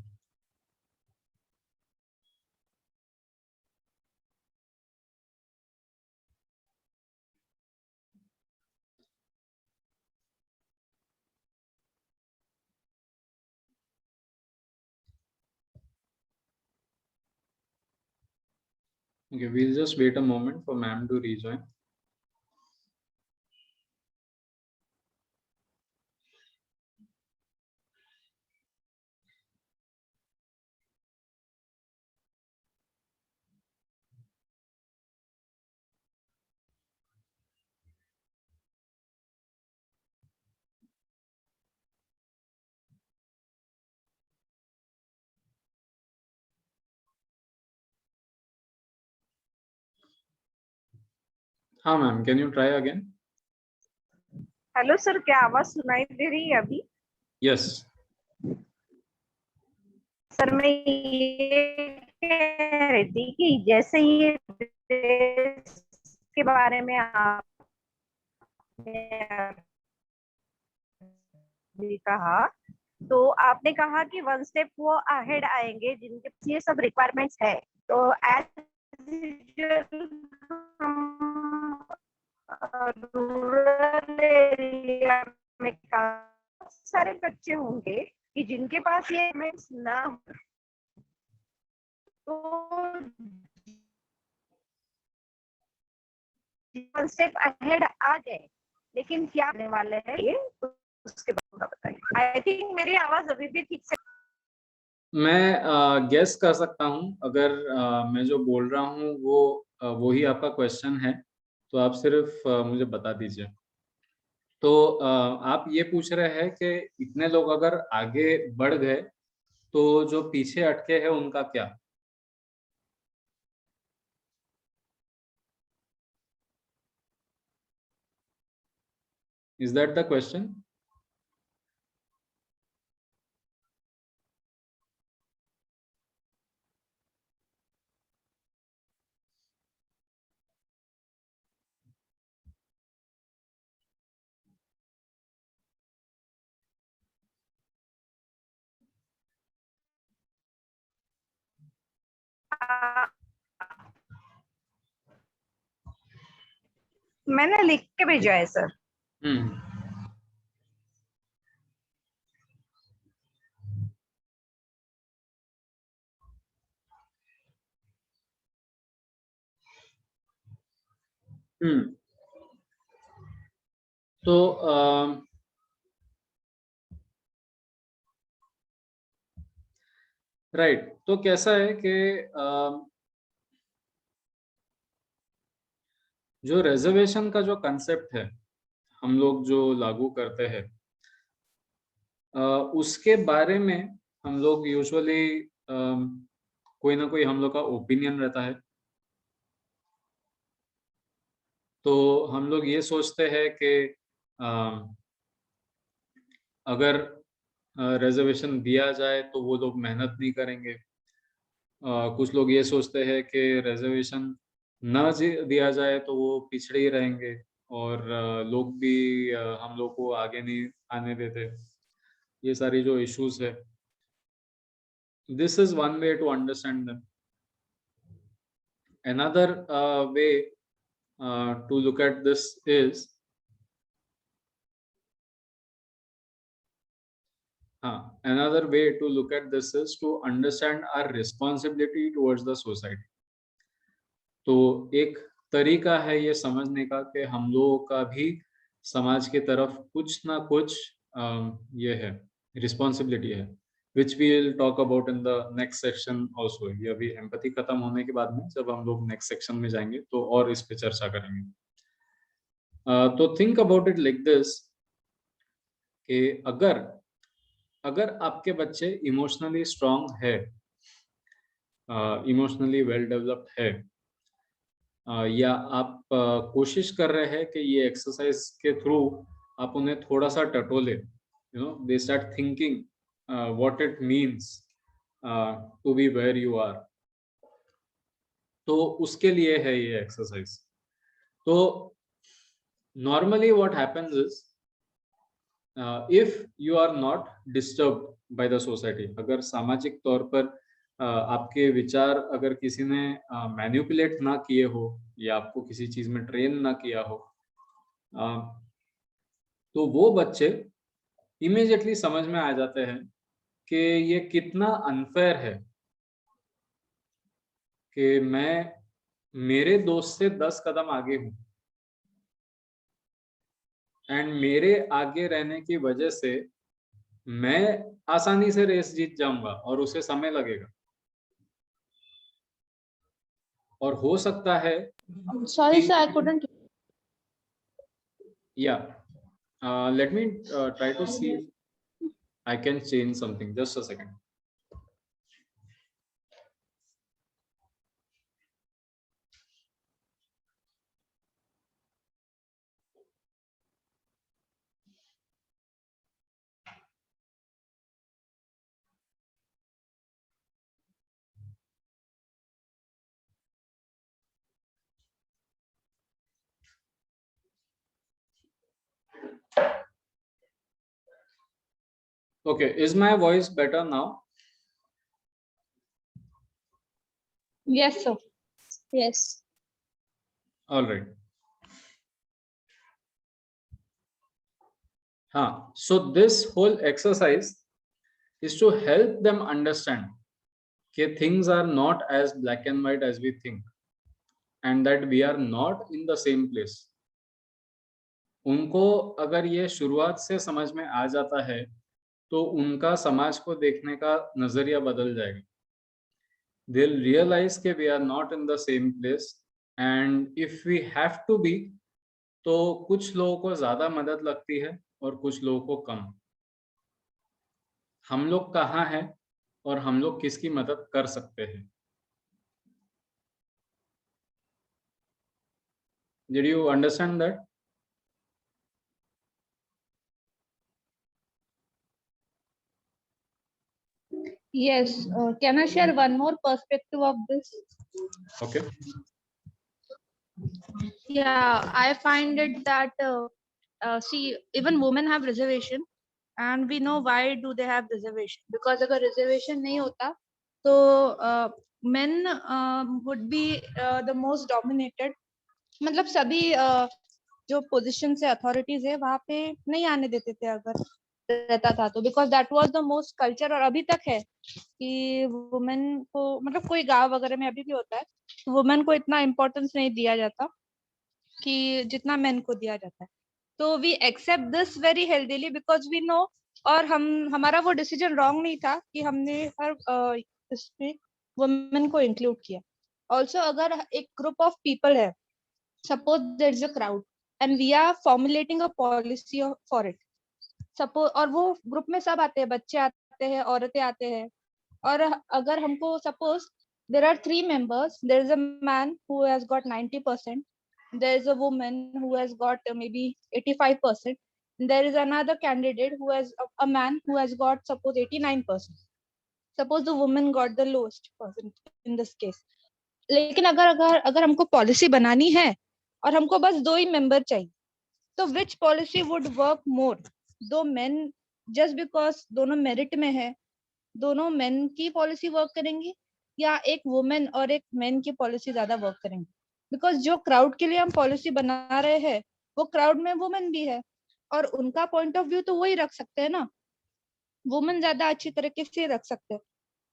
Okay, we'll just wait a moment for ma'am to rejoin. हाँ ma'am, can you try again? Hello sir, क्या आवाज सुनाई दे रही है अभी? Yes. सर मैं ये कह रही थी कि जैसे ये के बारे में आपने अभी कहा, तो आपने कहा कि वन स्टेप वो अहेड आएंगे जिनके पास ये सब रिक्वायरमेंट्स है। तो एज रूरल एरिया में काफी सारे बच्चे होंगे कि जिनके पास ये रिक्वायरमेंट्स ना हो, तो वन स्टेप अहेड आ जाए, लेकिन क्या आने वाले हैं ये उसके बारे में बताइए। आई थिंक मेरी आवाज अभी भी ठीक से मैं गेस कर सकता हूँ, अगर मैं जो बोल रहा हूँ वो ही आपका क्वेश्चन है, तो आप सिर्फ मुझे बता दीजिए। तो आप ये पूछ रहे हैं कि इतने लोग अगर आगे बढ़ गए तो जो पीछे अटके हैं उनका क्या? Is that the question? मैंने लिख के भेजा है सर। हम्म हम्म तो राइट, तो कैसा है कि जो रिजर्वेशन का जो कंसेप्ट है हम लोग जो लागू करते हैं, उसके बारे में हम लोग यूजुअली कोई ना कोई हम लोग का ओपिनियन रहता है। तो हम लोग ये सोचते हैं कि अगर रिजर्वेशन दिया जाए तो वो लोग मेहनत नहीं करेंगे। कुछ लोग ये सोचते हैं कि रिजर्वेशन न दिया जाए तो वो पिछड़े ही रहेंगे, और लोग भी हम लोग को आगे नहीं आने देते। ये सारी जो इश्यूज है, this is one way to understand them. Another way to look at this is, another way to look at this is to understand our responsibility towards the society. तो एक तरीका है ये समझने का कि हम लोगों का भी समाज की तरफ कुछ ना कुछ ये है, रिस्पॉन्सिबिलिटी है, which we will talk about in the next section also। ये अभी एम्पैथी खत्म होने के बाद में जब हम लोग नेक्स्ट सेक्शन में जाएंगे तो और इस पे चर्चा करेंगे। तो think about it like this कि अगर आपके बच्चे इमोशनली स्ट्रांग है, इमोशनली वेल डेवलप्ड है, या आप कोशिश कर रहे हैं कि ये एक्सरसाइज के थ्रू आप उन्हें थोड़ा सा टटोले, they start thinking what it means to be where you are, तो उसके लिए है ये एक्सरसाइज। तो normally what happens is, if you are not disturbed by the society, अगर सामाजिक तौर पर आपके विचार अगर किसी ने मैनिपुलेट ना किए हो या आपको किसी चीज में ट्रेन ना किया हो, तो वो बच्चे इमीडिएटली समझ में आ जाते हैं कि ये कितना अनफेयर है कि मैं मेरे दोस्त से 10 कदम आगे हूं, एंड मेरे आगे रहने की वजह से मैं आसानी से रेस जीत जाऊंगा और उसे समय लगेगा, और हो सकता है Sorry, sir, I couldn't. let me try to see if I can change something. Just a second. Okay, is my voice better now? Yes, sir. Yes. All right. So this whole exercise is to help them understand that things are not as black and white as we think, and that we are not in the same place. उनको अगर ये शुरुआत से समझ में आ जाता है तो उनका समाज को देखने का नजरिया बदल जाएगा. They'll realize कि we are not in the same place, and if we have to be, तो कुछ लोगों को ज्यादा मदद लगती है और कुछ लोगों को कम. हम लोग कहाँ हैं और हम लोग किसकी मदद कर सकते हैं? Did you understand that? Yes. Can I share one more perspective of this? Okay. Yeah, I find it that see, even women have reservation, and we know why do they have reservation, because अगर reservation नहीं होता तो men would be the most dominated. मतलब सभी जो position से authorities है वहां पे नहीं आने देते थे अगर रहता था तो, because that was the most culture, और अभी तक है कि वुमेन को, मतलब कोई गांव वगैरह में अभी भी होता है, वुमेन को इतना इम्पोर्टेंस नहीं दिया जाता कि जितना मेन को दिया जाता है. तो we accept this very healthily because we know, और हमारा वो डिसीजन रॉन्ग नहीं था कि हमने हर इसमें वुमेन को इंक्लूड किया. ऑल्सो अगर एक ग्रुप ऑफ पीपल है, suppose there is a crowd and we are formulating a policy for it, suppose, और वो ग्रुप में सब आते हैं, बच्चे आते हैं, औरतें आते हैं, और अगर हमको suppose there are 3 members, there is a man who has got 90%, there is a woman who has got maybe 85%, there is another candidate who has a man who has got suppose 89%. suppose the woman got the lowest percent in this case. लेकिन अगर हमको policy बनानी है और हमको बस 2 ही member चाहिए, तो विच policy would work more? 2 main, just because दोनों मेरिट में है, दोनों मेन की पॉलिसी वर्क करेंगी, या एक वुमेन और एक मेन की पॉलिसी ज्यादा वर्क करेंगी? बिकॉज जो क्राउड के लिए हम पॉलिसी बना रहे हैं वो क्राउड में वुमेन भी है, और उनका पॉइंट ऑफ व्यू तो वही रख सकते हैं ना, वुमेन ज्यादा अच्छी तरीके से रख सकते हैं.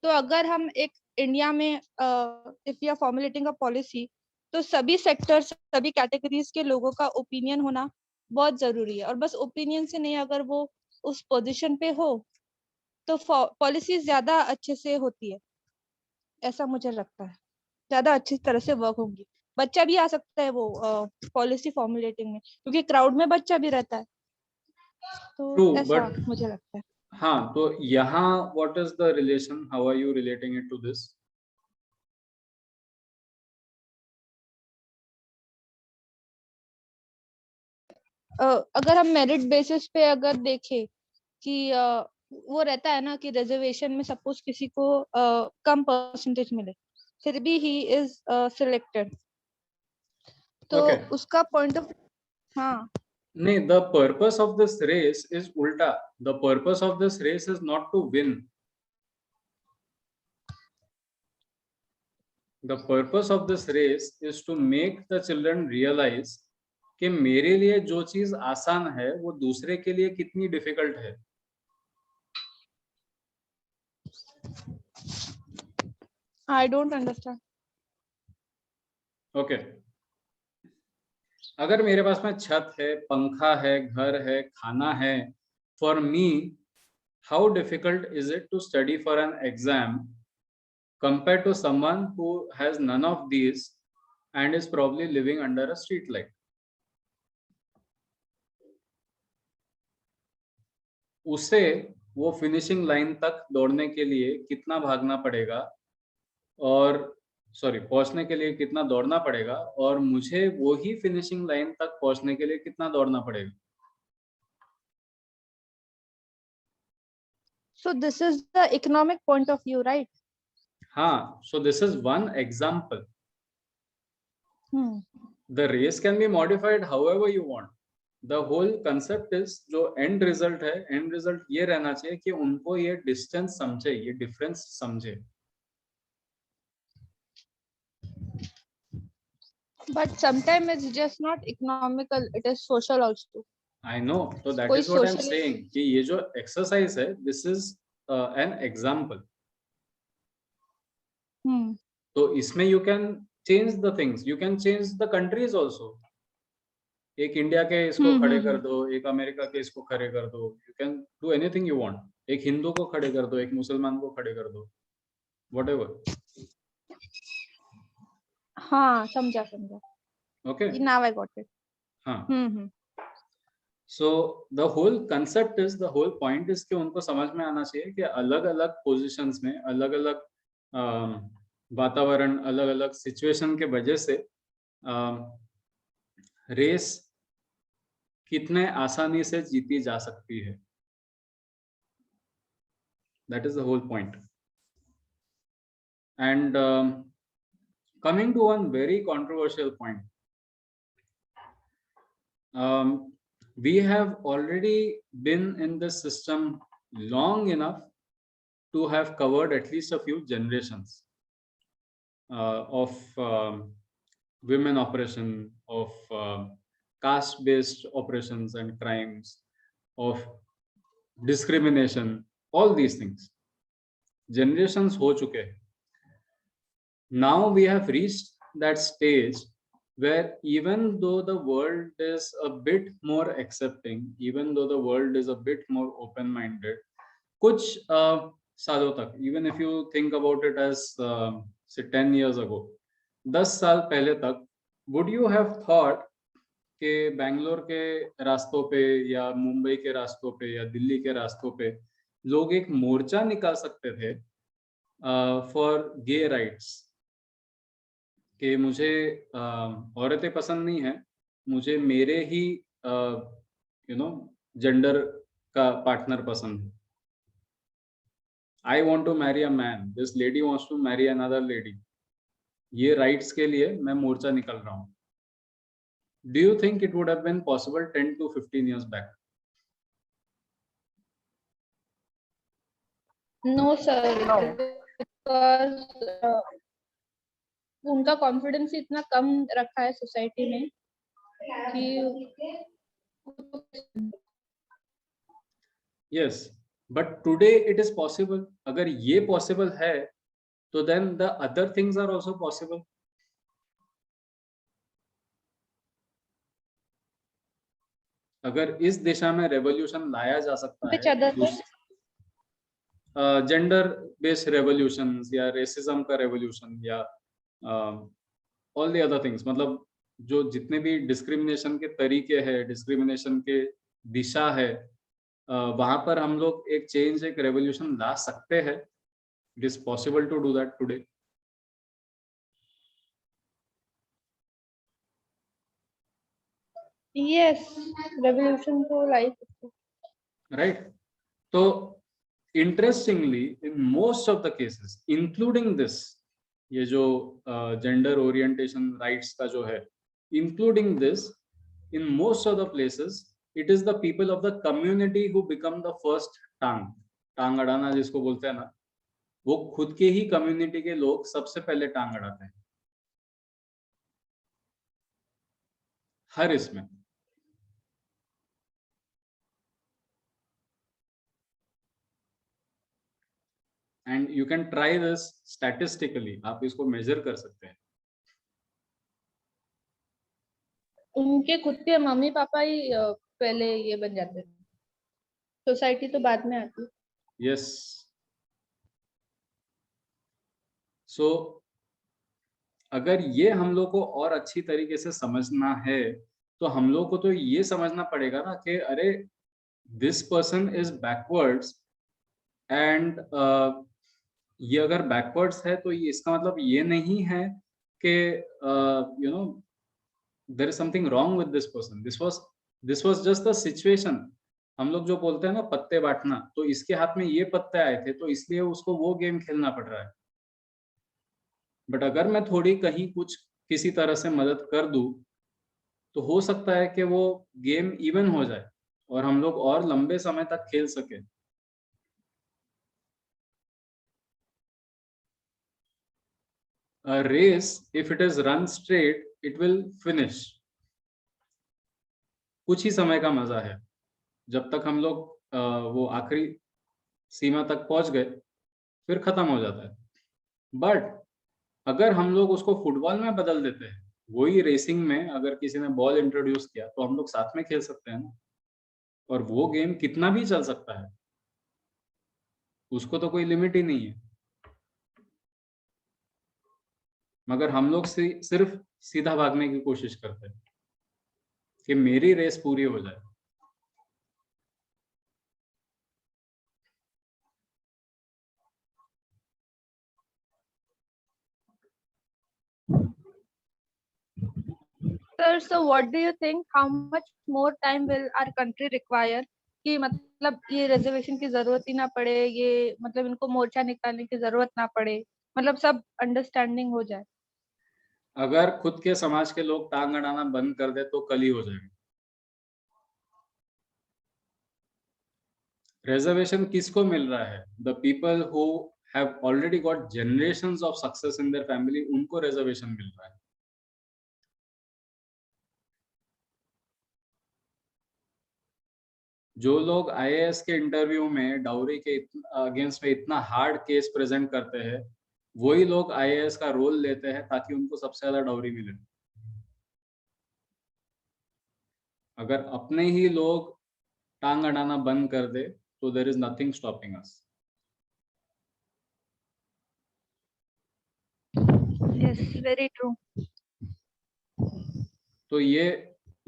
तो अगर हम एक इंडिया में if you are formulating a policy, तो सभी सेक्टर्स, सभी कैटेगरीज के लोगों का ओपिनियन होना बहुत जरूरी है, और बस ओपिनियन से नहीं, अगर वो उस पोजीशन पे हो तो पॉलिसी ज्यादा अच्छे से होती है, ऐसा मुझे लगता है, ज्यादा अच्छी तरह से वर्क होंगी. बच्चा भी आ सकता है वो पॉलिसी फॉर्मुलेटिंग में, क्योंकि क्राउड में बच्चा भी रहता है, तो ऐसा मुझे लगता है. हाँ, तो यहाँ what is the relation? How are you relating it to this? अगर हम मेरिट बेसिस पे अगर देखें कि वो रहता है ना कि रिजर्वेशन में सपोज किसी को कम परसेंटेज मिले, फिर भी ही इज सिलेक्टेड, तो उसका पॉइंट ऑफ, हाँ नहीं, the purpose of this race is ulta. The purpose of this race is not to win. The purpose of this race is to make the children realize कि मेरे लिए जो चीज आसान है वो दूसरे के लिए कितनी डिफिकल्ट है. I don't understand. Okay. अगर मेरे पास में छत है, पंखा है, घर है, खाना है, for me, how difficult is it to study for an exam compared to someone who has none of these and is probably living under a street light? उसे वो फिनिशिंग लाइन तक दौड़ने के लिए कितना भागना पड़ेगा, और पहुंचने के लिए कितना दौड़ना पड़ेगा, और मुझे वो ही फिनिशिंग लाइन तक पहुंचने के लिए कितना दौड़ना पड़ेगा. So this is the economic point of view, right? हाँ, so this is one example. The race can be modified however you want. The whole concept is जो end result है, end result ये रहना चाहिए कि उनको ये distance समझे, ये difference समझे. But sometimes it's just not economical, it is social also. I know, so that is what I'm saying कि ये जो exercise है, this is an example. तो इसमें you can change the things, you can change the countries also. एक India के इसको खड़े कर दो, एक अमेरिका के इसको खड़े कर दो, you can do anything you want. एक हिंदू को खड़े कर दो, एक मुसलमान को खड़े कर दो, व्हाटएवर। हाँ, समझा समझा। Okay, Now I got it. हाँ। So the whole concept is, the whole point is कि उनको समझ में आना चाहिए कि अलग अलग पोजिशंस में अलग अलग वातावरण, अलग अलग सिचुएशन के वजह से रेस कितने आसानी से जीती जा सकती है। That is the whole point. And coming to one very controversial point, we have already been in this system long enough to have covered at least a few generations of women oppression, of caste-based oppressions and crimes, of discrimination, all these things. Generations ho chuke hain. Now we have reached that stage where even though the world is a bit more accepting, even though the world is a bit more open-minded, kuch सालों तक, even if you think about it as say 10 years ago, 10 साल पहले तक, would you have thought कि बैंगलोर के रास्तों पे या मुंबई के रास्तों पे या दिल्ली के रास्तों पे लोग एक मोर्चा निकाल सकते थे फॉर गे राइट्स, कि मुझे औरतें पसंद नहीं है, मुझे मेरे ही जेंडर का पार्टनर पसंद है, I want to marry a man, this lady wants to marry another lady, ये राइट्स के लिए मैं मोर्चा निकल रहा हूँ। Do you think it would have been possible 10 to 15 years back? No sir, because उनका कॉन्फिडेंस इतना कम रखा है सोसाइटी में कि Yes, but today it is possible. अगर ये possible है तो then the other things are also possible. अगर इस दिशा में रेवोल्यूशन लाया जा सकता है, जेंडर बेस्ड रेवोल्यूशंस या रेसिज्म का रेवोल्यूशन या ऑल द अदर थिंग्स, मतलब जो जितने भी डिस्क्रिमिनेशन के तरीके हैं, डिस्क्रिमिनेशन के दिशा है, वहां पर हम लोग एक चेंज, एक रेवोल्यूशन ला सकते हैं। It is possible to do that today. Yes, revolution तो लाइक राइट। तो interestingly in most of the cases including this, ये जो जेंडर ओरिएंटेशन राइट्स का जो है, including this, in most of the places it is the people of the community who become the first टांग अड़ाना जिसको बोलते हैं ना, वो खुद के ही कम्युनिटी के लोग सबसे पहले टांग अड़ाते हैं हर इसमें। And you can try this statistically, आप इसको मेजर कर सकते हैं। उनके खुद के मम्मी पापा ही पहले ये बन जाते हैं, सोसाइटी तो बाद में आती है। यस, सो अगर ये हम लोग को और अच्छी तरीके से समझना है तो हम लोग को तो ये समझना पड़ेगा ना कि अरे this person is backwards, and ये अगर बैकवर्ड्स है तो ये इसका मतलब ये नहीं है कि you know there is something wrong with this person, this was just the situation. हम लोग जो बोलते हैं ना पत्ते बांटना, तो इसके हाथ में ये पत्ते आए थे तो इसलिए उसको वो गेम खेलना पड़ रहा है। बट अगर मैं थोड़ी कहीं कुछ किसी तरह से मदद कर दूं तो हो सकता है कि वो गेम इवन हो जाए और हम लोग और लंबे समय तक खेल सके। A race, if it is run straight, it will finish. कुछ ही समय का मजा है, जब तक हम लोग वो आखिरी सीमा तक पहुंच गए फिर खत्म हो जाता है। बट अगर हम लोग उसको फुटबॉल में बदल देते हैं, वही रेसिंग में अगर किसी ने बॉल इंट्रोड्यूस किया तो हम लोग साथ में खेल सकते हैं ना, और वो गेम कितना भी चल सकता है। उसको तो कोई लिमिट ही नहीं है, मगर हम लोग सिर्फ सीधा भागने की कोशिश करते हैं कि मेरी रेस पूरी हो जाए। Sir, so what do you think? How much more time will our country require कि मतलब ये रिजर्वेशन की जरूरत ही ना पड़े, ये मतलब इनको मोर्चा निकालने की जरूरत ना पड़े, मतलब सब अंडरस्टैंडिंग हो जाए? अगर खुद के समाज के लोग टांग अड़ाना बंद कर दे तो कल ही हो जाएगा। रिजर्वेशन किसको मिल रहा है? The people who have already got generations of success in their family, उनको रिजर्वेशन मिल रहा है। जो लोग आईएएस के इंटरव्यू में डाउरी के अगेंस्ट में इतना हार्ड केस प्रेजेंट करते हैं, वही लोग आईएएस का रोल लेते हैं ताकि उनको सबसे ज्यादा डाउरी मिले। अगर अपने ही लोग टांग अड़ाना बंद कर दे तो there is nothing stopping us. Yes, very true. तो ये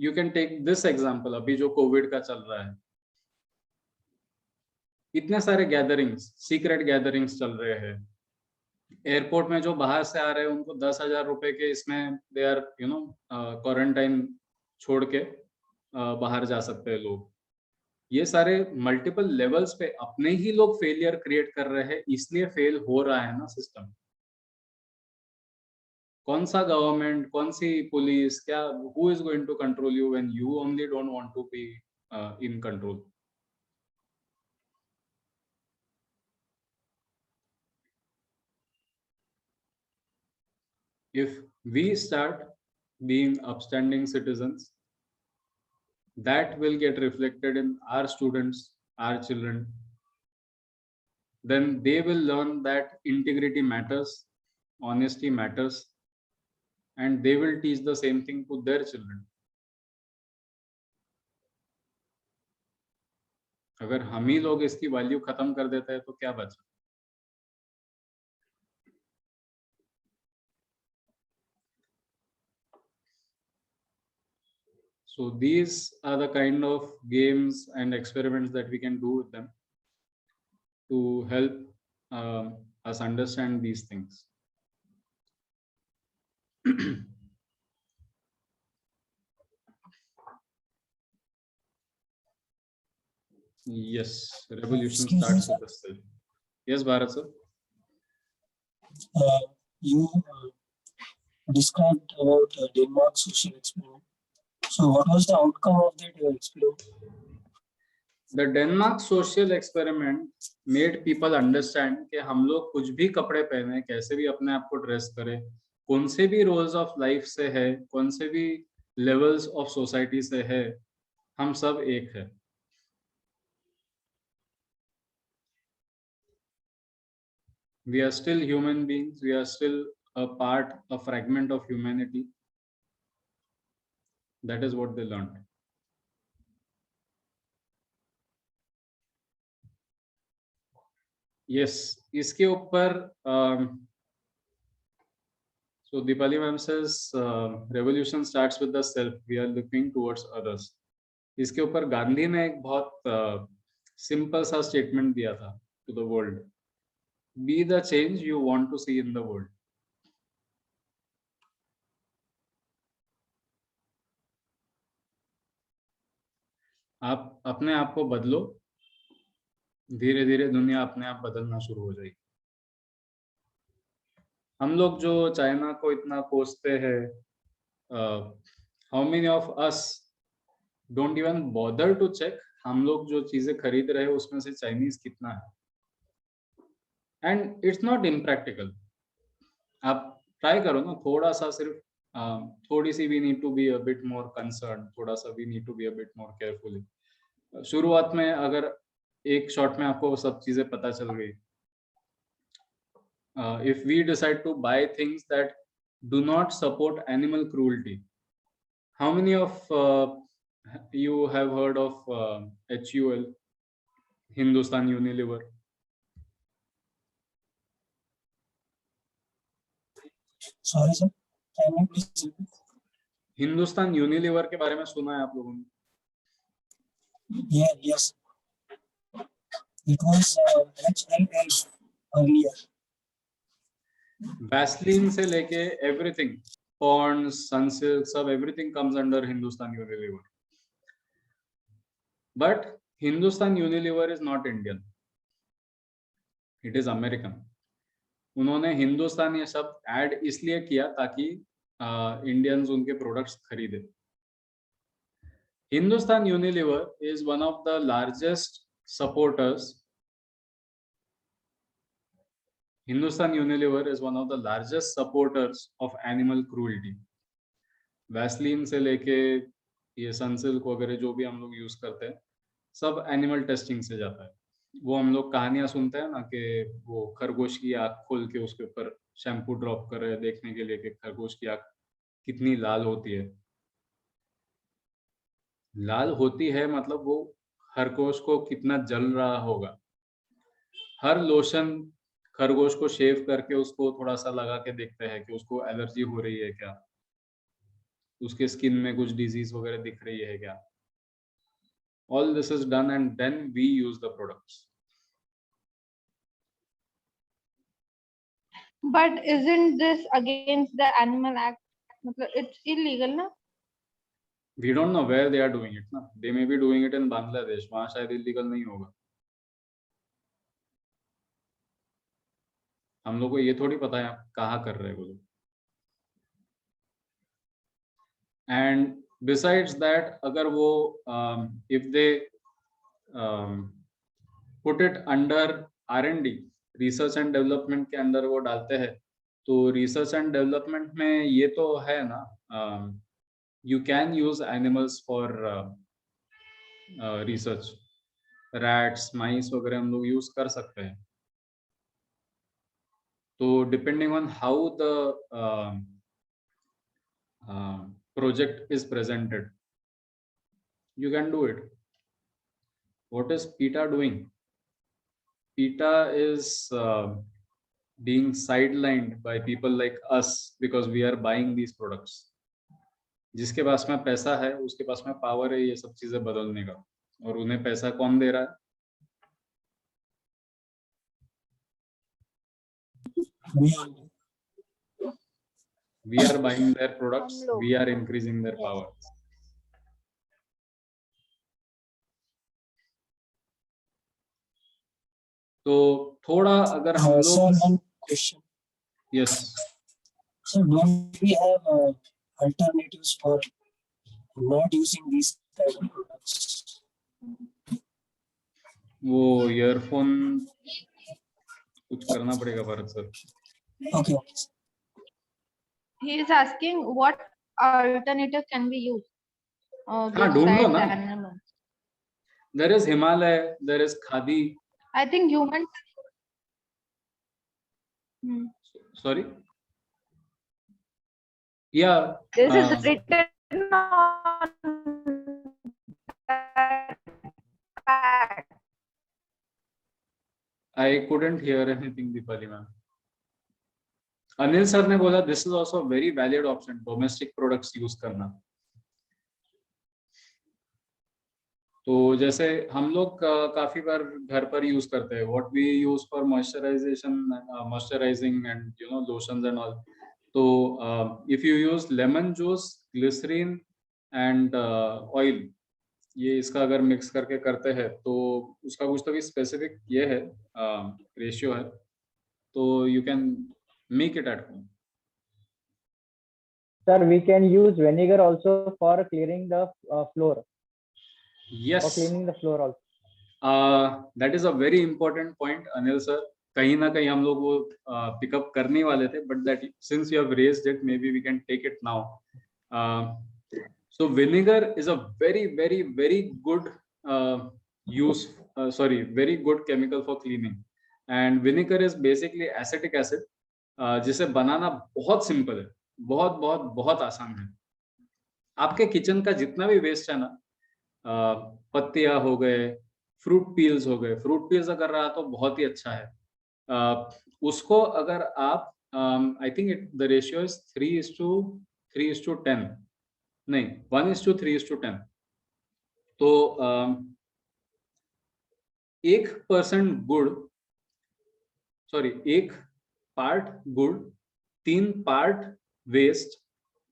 you can take this example, अभी जो कोविड का चल रहा है, इतने सारे गैदरिंग्स, सीक्रेट गैदरिंग्स चल रहे हैं। एयरपोर्ट में जो बाहर से आ रहे हैं उनको 10,000 रुपए के इसमें दे आर क्वारंटाइन छोड़ के बाहर जा सकते हैं लोग। ये सारे मल्टीपल लेवल्स पे अपने ही लोग फेलियर क्रिएट कर रहे हैं, इसलिए फेल हो रहा है ना सिस्टम। कौन सा गवर्नमेंट, कौन सी पुलिस, क्या, who is going to control you when you only don't want to be in control? If we start being upstanding citizens, that will get reflected in our students, our children. Then they will learn that integrity matters, honesty matters, and they will teach the same thing to their children. अगर हम ही लोग इसकी value खत्म कर देते हैं तो क्या बचा? So these are the kind of games and experiments that we can do with them to help us understand these things. Yes, revolution Excuse me, starts sir. with the self. Yes, Bharat sir. You described about Denmark social experiment. So what was the outcome of that experiment? The Denmark social experiment made people understand कि हम लोग कुछ भी कपड़े पहने, कैसे भी अपने आप को ड्रेस करें, कौन से भी रोल्स ऑफ लाइफ से है, कौन से भी लेवल्स ऑफ सोसाइटी से है, हम सब एक है। We are still human beings, we are still a part, a fragment of humanity. That is what they learned. Yes, इसके ऊपर so Deepali ma'am says revolution starts with the self, we are looking towards others. इसके ऊपर गांधी ने एक बहुत simple सा statement दिया था to the world. Be the change you want to see in the world. आप अपने आप को बदलो, धीरे धीरे दुनिया अपने आप बदलना शुरू हो जाएगी। हम लोग जो चाइना को इतना कोसते हैं, how many of us don't even bother to check हम लोग जो चीजें खरीद रहे हैं उसमें से चाइनीज कितना है? And it's not impractical. आप ट्राई करो ना, थोड़ा सा सिर्फ थोड़ी सी we need to be a bit more concern, थोड़ा सा we need to be a bit more carefully. शुरुआत में अगर एक शॉट में आपको सब चीजें पता चल गई, if we decide to buy things that do not support animal cruelty, how many of you have heard of HUL, Hindustan Unilever? Sorry, sir. Can you please repeat? Hindustan Unilever के बारे में सुना है आप लोगों ने? Yeah, yes. It was HLL earlier. Vaseline से लेके एवरीथिंग, पॉन्ड्स, सनसिल्क, सब everything comes under Hindustan Unilever. But Hindustan Unilever is not Indian, it is American. उन्होंने हिंदुस्तान ये सब ऐड इसलिए किया ताकि इंडियंस उनके प्रोडक्ट्स खरीदे. Hindustan Unilever is one of the largest supporters. Hindustan Unilever is one of the largest supporters of animal cruelty. Vaseline से लेके ये सनसिल्क वगैरह जो भी हम लोग यूज करते हैं सब एनिमल टेस्टिंग से जाता है. वो हम लोग कहानियां सुनते हैं ना कि वो खरगोश की आँख खोल के उसके ऊपर शैम्पू ड्रॉप कर रहे हैं देखने के लिए कि खरगोश की आँख कितनी लाल होती है. लाल होती है मतलब वो खरगोश को कितना जल रहा होगा. हर लोशन खरगोश को शेव करके उसको थोड़ा सा लगा के देखते हैं कि उसको एलर्जी हो रही है क्या, उसके स्किन में कुछ डिजीज वगैरह दिख रही है क्या. All this is done and then we use the products. But isn't this against the Animal Act? मतलब it's illegal ना? We don't know where they are doing it ना. They may be doing it in Bangladesh, वहां शायद illegal नहीं होगा. हम लोग को ये थोड़ी पता है कहाँ कर रहे हैं वो लोग. एंड बिसाइड्स दैट अगर वो if they put it under R&D, research and development के अंदर वो डालते हैं, तो रिसर्च एंड डेवलपमेंट में ये तो है ना, you can use animals for research. Rats, mice वगैरह हम लोग यूज कर सकते हैं. तो depending on how the project is presented, you can do it. What is PETA doing? PETA is being sidelined by people like us because we are buying these products. जिसके पास में पैसा है उसके पास में पावर है ये सब चीजें बदलने का, और उन्हें पैसा कौन दे रहा है? We are buying their products, we are increasing their power. तो थोड़ा अगर हम Sir, लोग one question. Yes So don't we have alternatives for not using these type of products? वो ईयरफोन कुछ करना पड़ेगा Bharat sir. Okay. He is asking what alternative can we use हाँ, besides ढूंढो the ना. animal. There is Himalaya, there is Khadi. I think human. Sorry. Yeah. This is written on that pad. I couldn't hear anything, Deepali ma'am. Anil sir ने बोला this is also a very valid option, domestic products use करना. तो जैसे हम लोग काफी बार घर पर यूज करते हैं what we use for moisturization, moisturizing and you know lotions and all. तो if you use lemon juice, glycerin and oil, ये इसका अगर मिक्स करके करते हैं तो उसका कुछ तो भी स्पेसिफिक ये है रेशियो है, तो you can make it at home. Sir, we can use vinegar also for clearing the floor. Yes. For cleaning the floor also. That is a very important point, Anil sir. कहीं ना कहीं हम लोग वो pickup करने वाले थे, but that since you have raised it, maybe we can take it now. So vinegar is a very good very good chemical for cleaning. And vinegar is basically acetic acid, जिसे बनाना बहुत simple है, बहुत आसान है. आपके kitchen का जितना भी वेस्ट है ना, पत्तियां हो गए, फ्रूट पील्स हो गए, फ्रूट पील्स अगर रहा तो बहुत ही अच्छा है. उसको अगर आप I think the ratio is 3:10. नहीं, 1:3:10. तो 1% गुड़, सॉरी 1 पार्ट गुड़, 3 पार्ट वेस्ट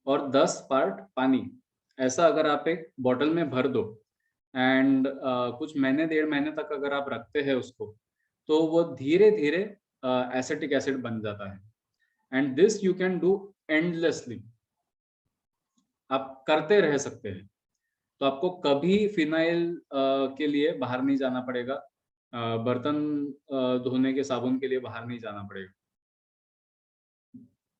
और 10 पार्ट पानी, ऐसा अगर आप एक बॉटल में भर दो एंड कुछ महीने 1.5 महीने तक अगर आप रखते हैं उसको, तो वो धीरे धीरे एसिटिक एसिड बन जाता है. And this you can do endlessly, आप करते रह सकते हैं. तो आपको कभी फिनाइल के लिए बाहर नहीं जाना पड़ेगा, बर्तन धोने के साबुन के लिए बाहर नहीं जाना पड़ेगा.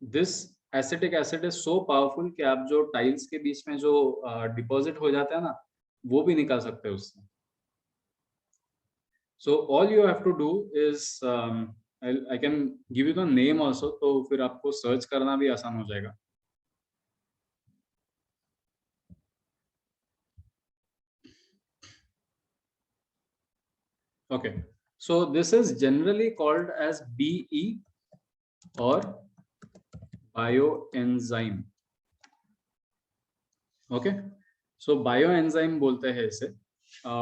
This acetic acid is so powerful कि आप जो टाइल्स के बीच में जो डिपॉजिट हो जाता है ना, वो भी निकाल सकते हैं उससे. So all you have to do is, I can give you the name also, तो फिर आपको सर्च करना भी आसान हो जाएगा. Okay, so this is generally called as BE or bioenzyme. Okay, so bioenzyme बोलते हैं इसे.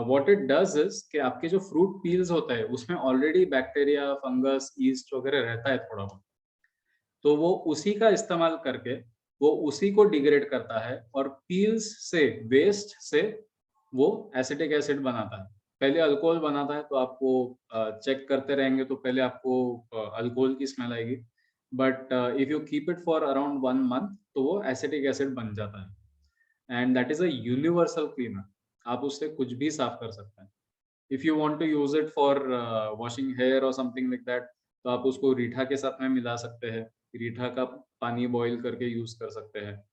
What it does is कि आपके जो फ्रूट पील्स होता है उसमें ऑलरेडी बैक्टीरिया, फंगस, ईस्ट वगैरह रहता है थोड़ा बहुत, तो वो उसी का इस्तेमाल करके वो उसी को डिग्रेड करता है और पील्स से, वेस्ट से वो एसिटिक एसिड बनाता है. पहले अल्कोहल बनाता है, तो आपको चेक करते रहेंगे तो पहले आपको अल्कोहल की स्मेल आएगी, but if you keep it for around 1 month तो वो एसिटिक एसिड बन जाता है. And that is a universal cleaner, आप उससे कुछ भी साफ कर सकते हैं. If you want to use it for washing hair और समथिंग लाइक दैट, तो आप उसको रीठा के साथ में मिला सकते हैं, रीठा का पानी बॉईल करके यूज कर सकते हैं,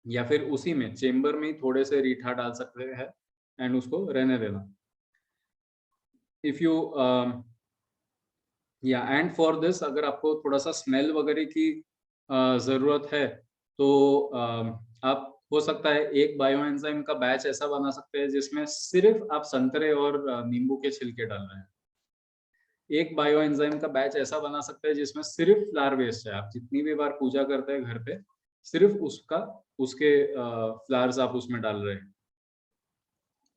या फिर उसी में चेम्बर में थोड़े से रीठा डाल सकते हैं एंड उसको रहने देना. इफ यू या एंड फॉर दिस, अगर आपको थोड़ा सा स्मेल वगैरह की जरूरत है तो आप हो सकता है एक बायोएंजाइम का बैच ऐसा बना सकते हैं जिसमें सिर्फ आप संतरे और नींबू के छिलके डाल रहे हैं. एक बायोएंजाइम का बैच ऐसा बना सकते हैं जिसमें सिर्फ फ्लावर वेस्ट है. आप जितनी भी बार पूजा करते हैं घर पे, सिर्फ उसके फ्लावर्स आप उसमें डाल रहे हैं.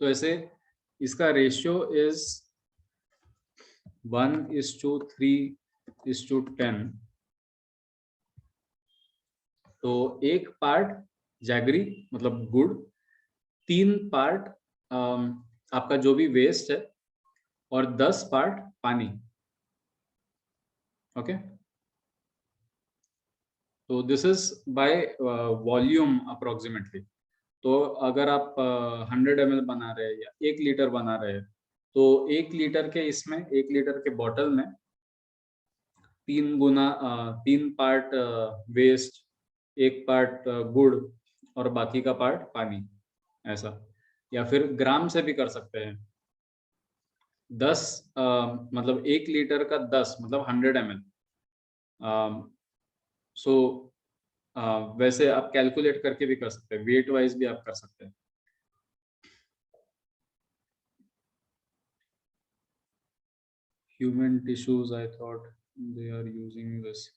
तो ऐसे इसका रेशियो इज 1:3:10. तो 1 पार्ट जैगरी मतलब गुड़, 3 पार्ट आपका जो भी वेस्ट है और 10 पार्ट पानी. ओके, तो this is by volume approximately. तो अगर आप 100 ml बना रहे हैं या 1 लीटर बना रहे हैं, तो 1 लीटर के इसमें 1 लीटर के बॉटल में 3 पार्ट वेस्ट, 1 पार्ट गुड़ और बाकी का पार्ट पानी, ऐसा. या फिर ग्राम से भी कर सकते हैं. 10 मतलब 1 लीटर का 10 मतलब 100 ml. सो वैसे आप कैलकुलेट करके भी कर सकते हैं, वेट वाइज भी आप कर सकते हैं. Human tissues, I thought they are using this.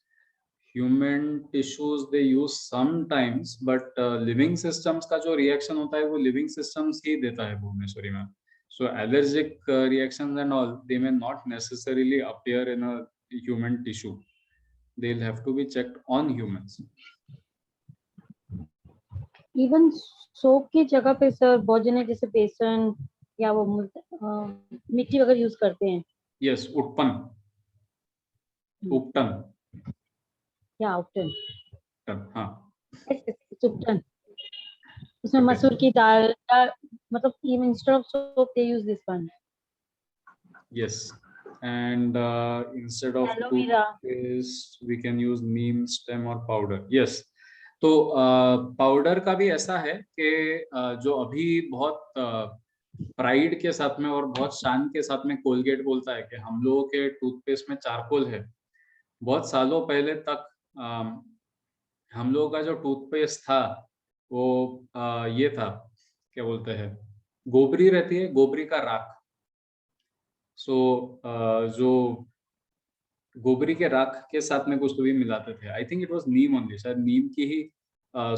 Human tissues they use sometimes, but living systems का जो reaction होता है वो living systems ही देता है भुवनेश्वरी में. So allergic reactions and all, they may not necessarily appear in a human tissue. They'll have to be checked on humans. Even soap की जगह पे सर बहुत जने जैसे बेसन या वो मिट्टी वगैरह यूज करते हैं. Yes, उपटन. या उपटन. हाँ. उपटन. उसमें मसूर की दाल मतलब even instead of soap they use this one. Yes, and instead of Aloe vera. toothpaste we can use neem stem or powder. Yes, तो पाउडर का भी ऐसा है कि जो अभी बहुत प्राइड के साथ में और बहुत शान के साथ में कोलगेट बोलता है कि हम लोगों के टूथपेस्ट में चारकोल है. बहुत सालों पहले तक हम लोगों का जो टूथपेस्ट था वो ये था, क्या बोलते हैं, गोबरी रहती है, गोबरी का राख. सो जो गोबरी के राख के साथ में कुछ तो भी मिलाते थे। I think it was Neem only, शायद नीम की ही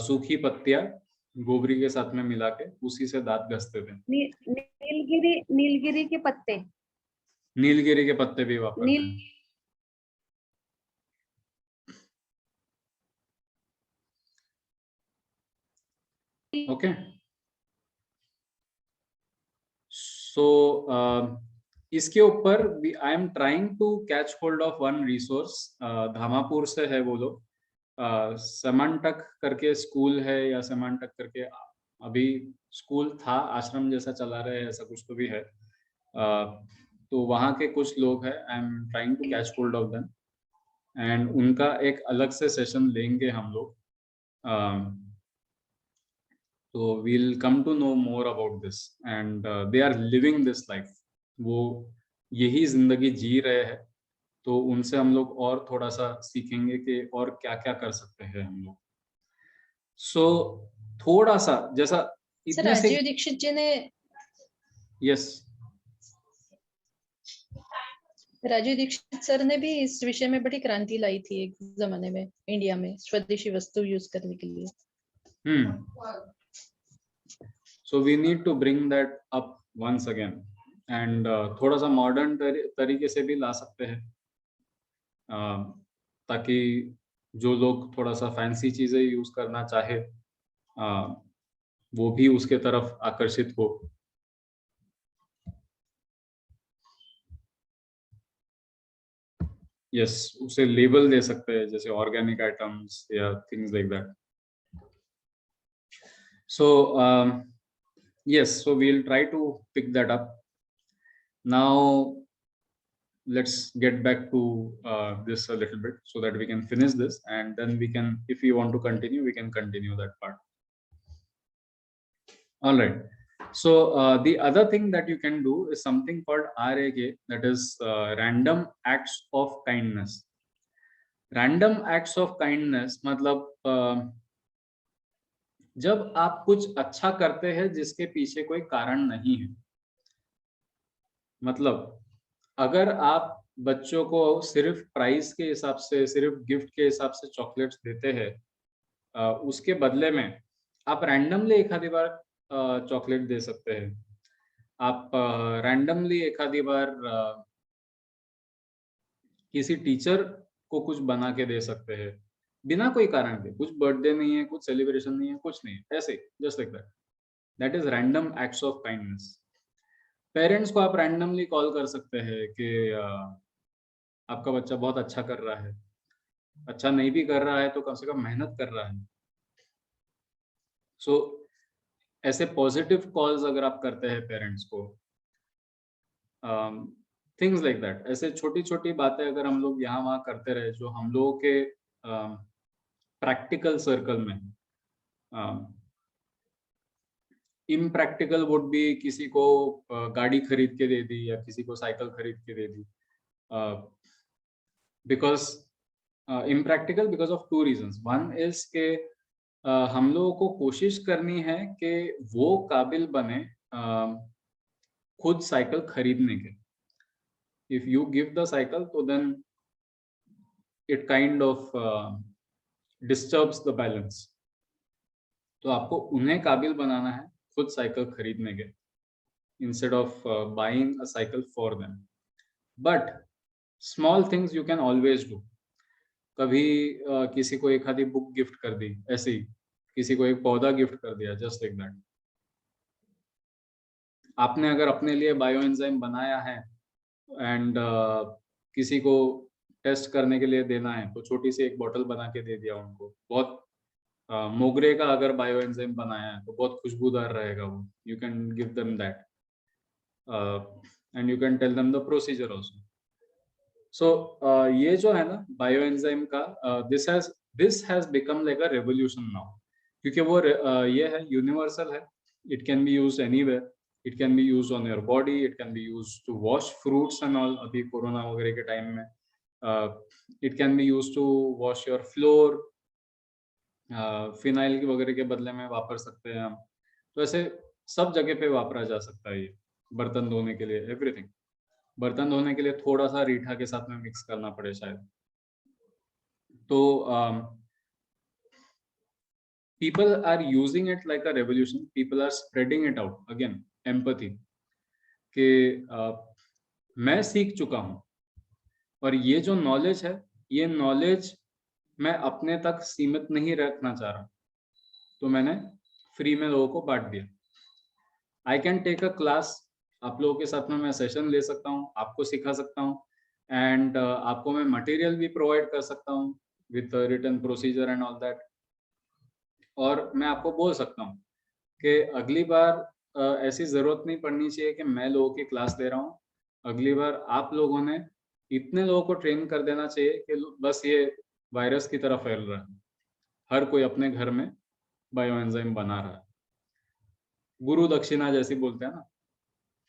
सूखी पत्तियां गोबरी के साथ में मिला के उसी से दांत घसते थे। नीलगिरी के पत्ते, नीलगिरी के पत्ते भी वापरते नील हैं। ओके, सो इसके ऊपर I am trying to catch hold of one resource. Dhamapur से है वो लोग, सेमांटक करके स्कूल है, या सेमांटक करके अभी स्कूल था, आश्रम जैसा चला रहे हैं, ऐसा कुछ तो भी है। तो वहाँ के कुछ लोग हैं, I am trying to catch hold of them, and उनका एक अलग से सेशन लेंगे हम लोग। तो we'll come to know more about this, and they are living this life, वो यही जिंदगी जी रहे हैं। तो उनसे हम लोग और थोड़ा सा सीखेंगे कि और क्या क्या कर सकते हैं हम लोग। सो थोड़ा सा जैसा सर इतने से, राजीव दीक्षित जी ने यस, राजीव दीक्षित सर ने भी इस विषय में बड़ी क्रांति लाई थी एक जमाने में इंडिया में स्वदेशी वस्तु यूज करने के लिए। So we need to bring that up once again, and थोड़ा सा मॉडर्न तरीके से भी ला सकते हैं, ताकि जो लोग थोड़ा सा फैंसी चीजें यूज करना चाहे वो भी उसके तरफ आकर्षित हो। यस, उसे लेबल दे सकते हैं, जैसे ऑर्गेनिक आइटम्स या things like that. So yes, so we'll try to pick that up. Now let's get back to this a little bit so that we can finish this, and then we can, if you want to continue, we can continue that part. All right, so the other thing that you can do is something called RAK, that is random acts of kindness. Random acts of kindness मतलब जब आप कुछ अच्छा करते हैं जिसके पीछे कोई कारण नहीं है। मतलब अगर आप बच्चों को सिर्फ प्राइस के हिसाब से, सिर्फ गिफ्ट के हिसाब से चॉकलेट्स देते हैं, उसके बदले में आप रैंडमली एक आधी बार चॉकलेट दे सकते हैं। आप रैंडमली एक आधी बार किसी टीचर को कुछ बना के दे सकते हैं, बिना कोई कारण के। कुछ बर्थडे नहीं है, कुछ सेलिब्रेशन नहीं है, कुछ नहीं, ऐसे just like that. That is random acts of kindness. Parents को आप रैंडमली कॉल कर सकते हैं कि आपका बच्चा बहुत अच्छा कर रहा है, अच्छा नहीं भी कर रहा है तो कम से कम मेहनत कर रहा है। सो ऐसे पॉजिटिव कॉल्स अगर आप करते हैं पेरेंट्स को, थिंग्स लाइक दैट, ऐसे छोटी छोटी बातें अगर हम लोग यहाँ वहाँ करते रहे, जो हम लोगों के प्रैक्टिकल सर्कल में, इम्प्रैक्टिकल वुड बी किसी को गाड़ी खरीद के दे दी, या किसी को साइकिल खरीद के दे दी, because impractical because of two reasons. One is के हम लोगों को कोशिश करनी है कि वो काबिल बने खुद साइकिल खरीदने के। If you give the cycle तो then it kind of disturbs the balance. तो आपको उन्हें काबिल बनाना है खुद साइकिल खरीदने के, instead of buying a cycle for them. But small things you can always do. कभी किसी को एक आधी बुक गिफ्ट कर दी, ऐसे ही किसी को एक पौधा गिफ्ट कर दिया, जस्ट लाइक दैट। आपने अगर अपने लिए बायो एंजाइम बनाया है एंड किसी को टेस्ट करने के लिए देना है, तो छोटी सी एक बोतल बना के दे दिया उनको। बहुत मोगरे का अगर बायो एंजाइम बनाया है तो बहुत खुशबूदार रहेगा वो। You can give them that and you can tell them the procedure also. So ये जो है ना बायो एंजाइम का, this has become like a revolution now, क्योंकि वो ये है, यूनिवर्सल है। It can be used anywhere, it can be used on your body, it can be used to wash fruits and all. अभी corona वगैरह के time में it can be used to wash your floor, phenyl की वगैरह के बदले में वापर सकते हैं हम। तो ऐसे सब जगह पे वापरा जा सकता है ये, बर्तन धोने के लिए, एवरीथिंग। बर्तन धोने के लिए थोड़ा सा रीठा के साथ में मिक्स करना पड़े शायद। तो people are using it like a revolution, people are spreading it out, again empathy कि मैं सीख चुका हूँ और ये जो नॉलेज है, ये नॉलेज मैं अपने तक सीमित नहीं रखना चाह रहा, तो मैंने फ्री में लोगों को बांट दिया। I can take a class, आप लोगों के साथ में मैं सेशन ले सकता हूँ, आपको सिखा सकता हूँ, एंड आपको मैं मटेरियल भी प्रोवाइड कर सकता हूँ with written procedure and all that. और मैं आपको बोल सकता हूँ कि अगली बार ऐसी जरूरत नहीं पड़नी चाहिए कि मैं लोगों की क्लास ले रहा हूँ, अगली बार आप लोगों ने इतने लोगों को ट्रेन कर देना चाहिए कि बस ये वायरस की तरह फैल रहा है, हर कोई अपने घर में बायोएंजाइम बना रहा है, गुरु दक्षिणा जैसी बोलते हैं ना,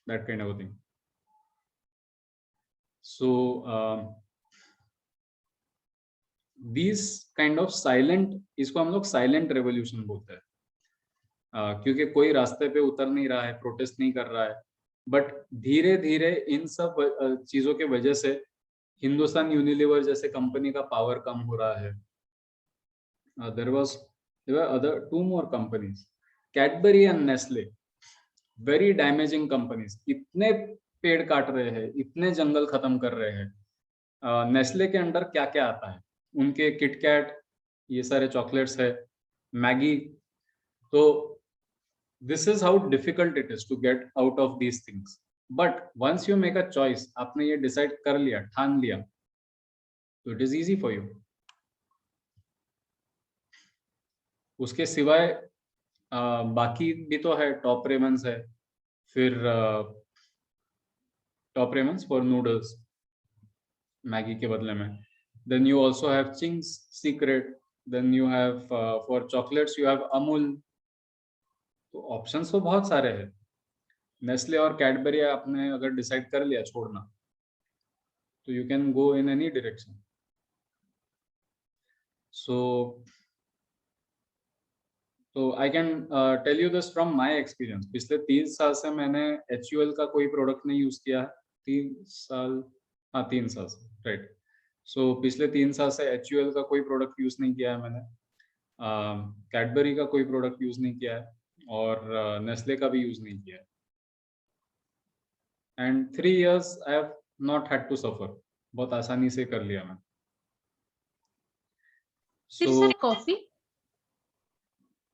that kind of thing. So this kind of silent, इसको हम लोग साइलेंट रेवोल्यूशन बोलते हैं, क्योंकि कोई रास्ते पे उतर नहीं रहा है, प्रोटेस्ट नहीं कर रहा है, बट धीरे धीरे इन सब चीजों के वजह से हिंदुस्तान यूनिलीवर जैसे कंपनी का पावर कम हो रहा है। there were other 2 more companies, Cadbury and Nestle, very damaging companies, इतने पेड़ काट रहे हैं, इतने जंगल खत्म कर रहे हैं। नेस्ले के अंडर क्या क्या आता है, उनके किटकैट, ये सारे चॉकलेट्स है, मैगी। तो this is how difficult it is to get out of these things, but once you make a choice, आपने ये डिसाइड कर लिया, ठान लिया, तो it is easy for you. उसके सिवाय बाकी भी तो है, टॉप रेमंस है, फिर Top Ramens for noodles Maggi के बदले में, then you also have Ching's Secret, then you have for chocolates you have Amul. तो ऑप्शंस तो बहुत सारे हैं। नेस्ले और कैडबरी आपने अगर डिसाइड कर लिया छोड़ना, तो you can go in any direction. तो I can tell you this from my experience. पिछले 3 साल से मैंने HUL का कोई प्रोडक्ट नहीं यूज किया है। 3 साल, हाँ 3 साल से, राइट। सो पिछले 3 साल से HUL का कोई प्रोडक्ट यूज नहीं किया है मैंने, कैडबरी का कोई प्रोडक्ट यूज नहीं किया है, और नेस्ले का भी यूज नहीं किया है। And 3 years I have not had to suffer, बहुत आसानी से कर लिया मैं। फिर sir coffee?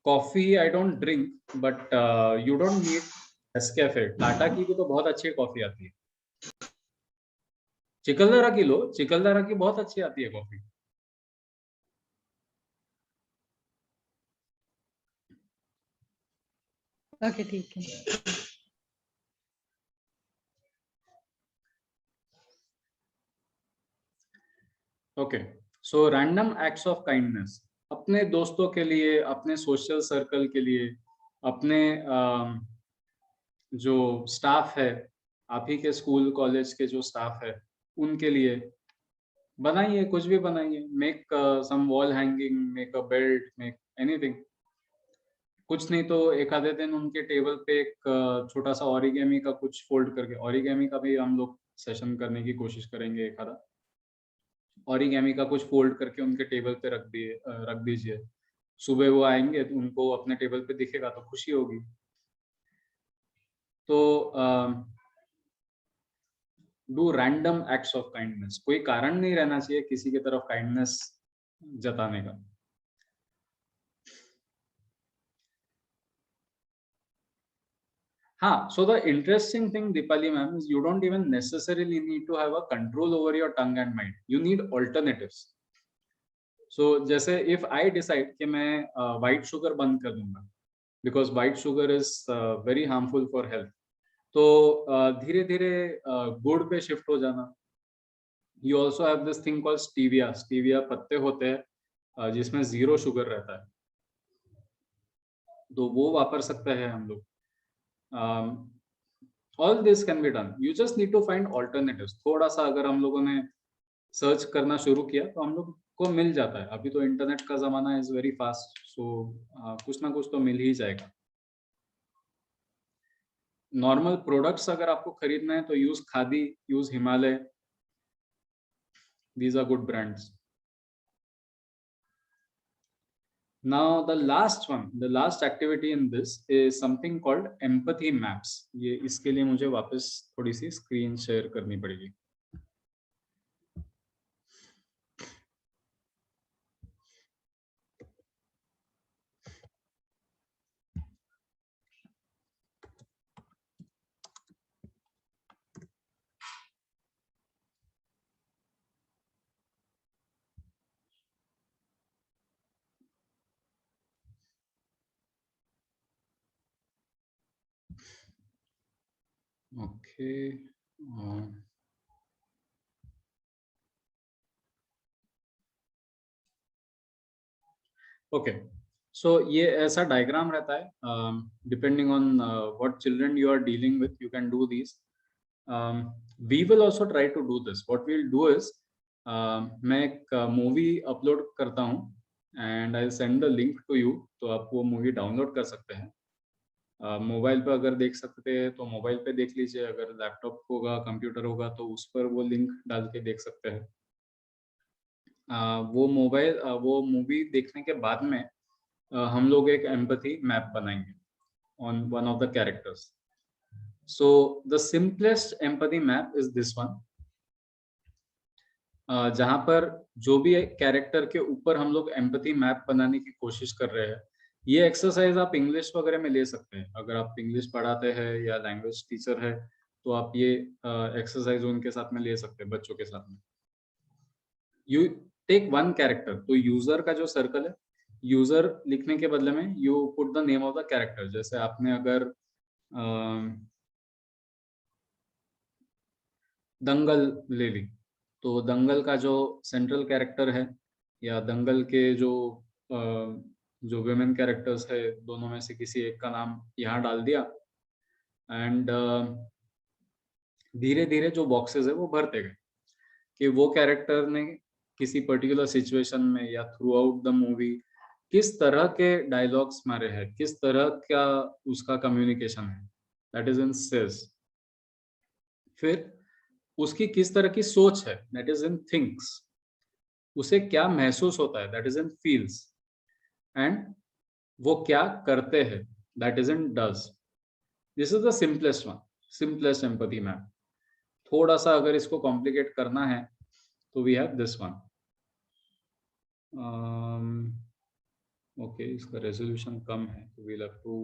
Coffee I don't drink, but you don't need Nescafe. Tata की भी तो बहुत अच्छी कॉफी आती है। चिकलदरा की लो, चिकलदरा की बहुत अच्छी आती है कॉफी। ओके ठीक है। Okay, so random acts of kindness, अपने दोस्तों के लिए, अपने सोशल सर्कल के लिए, अपने जो स्टाफ है, आप ही के स्कूल कॉलेज के जो स्टाफ है, उनके लिए बनाइए, कुछ भी बनाइए। Make some wall hanging, make a belt, make anything. कुछ नहीं तो एक आधे दिन उनके टेबल पे एक छोटा सा ऑरिगेमी का कुछ फोल्ड करके, ऑरिगेमी का भी हम लोग सेशन करने की कोशिश करेंगे, एक आधा ऑरिगेमी का कुछ फोल्ड करके उनके टेबल पे रख दीजिए। सुबह वो आएंगे तो उनको अपने टेबल पे दिखेगा तो खुशी होगी। तो do random acts of kindness. कोई कारण नहीं रहना चाहिए किसी की तरफ काइंडनेस जताने का। हाँ, so the interesting thing, Deepali ma'am, is you don't even necessarily need to have a control over your tongue and mind. You need alternatives. So जैसे if I decide कि मैं white sugar बंद कर दूंगा, because white sugar is very harmful for health, तो धीरे धीरे गुड़ पे शिफ्ट हो जाना। You also have this thing called stevia. Stevia पत्ते होते हैं जिसमें 0 शुगर रहता है, तो वो वापर सकते हैं हम लोग। all this can be done. You just need to find alternatives. थोड़ा सा अगर हम लोगों ने सर्च करना शुरू किया तो हम लोग को मिल जाता है। अभी तो इंटरनेट का जमाना इज वेरी फास्ट, सो कुछ ना कुछ तो मिल ही जाएगा। नॉर्मल प्रोडक्ट्स अगर आपको खरीदना है तो use khadi, use Himalaya, these are good brands. Now the last one, the last activity in this is something called empathy maps. ये इसके लिए मुझे वापस थोड़ी सी स्क्रीन शेयर करनी पड़ेगी. Okay. ओके, सो ये ऐसा डायग्राम रहता है. Depending on what children you are dealing with, you can do this. We will also try to do this. What we will do is, मैं एक मूवी अपलोड करता हूँ and I send the link to you. तो आप वो movie download कर सकते हैं. मोबाइल पे अगर देख सकते हैं तो मोबाइल पे देख लीजिए, अगर लैपटॉप होगा, कंप्यूटर होगा तो उस पर वो लिंक डाल के देख सकते हैं. वो मूवी देखने के बाद में हम लोग एक एम्पैथी मैप बनाएंगे on one of the characters. So the simplest empathy map is this one, जहां पर जो भी कैरेक्टर के ऊपर हम लोग एम्पैथी मैप बनाने की कोशिश कर रहे हैं. ये एक्सरसाइज आप इंग्लिश वगैरह में ले सकते हैं. अगर आप इंग्लिश पढ़ाते हैं या लैंग्वेज टीचर है तो आप ये एक्सरसाइज उनके साथ में ले सकते हैं, बच्चों के साथ में. यू टेक वन कैरेक्टर, तो यूजर का जो सर्कल है, यूजर लिखने के बदले में you put the name of the character. जैसे आपने अगर दंगल ले ली, तो दंगल का जो सेंट्रल कैरेक्टर है या दंगल के जो विमेन कैरेक्टर्स है, दोनों में से किसी एक का नाम यहाँ डाल दिया. एंड धीरे धीरे जो बॉक्सेस है वो भरते गए कि वो कैरेक्टर ने किसी पर्टिकुलर सिचुएशन में या थ्रू आउट द मूवी किस तरह के डायलॉग्स मारे हैं, किस तरह का उसका कम्युनिकेशन है, दैट इज इन सेल्स. फिर उसकी किस तरह की सोच है, दैट इज इन थिंक्स. उसे क्या महसूस होता है, that is in feels. And वो क्या करते हैं, that is in does. This is the simplest one, simplest empathy map. थोड़ा सा अगर इसको कॉम्प्लिकेट करना है तो we have this one. Okay, इसका रेजोल्यूशन कम है तो we'll have to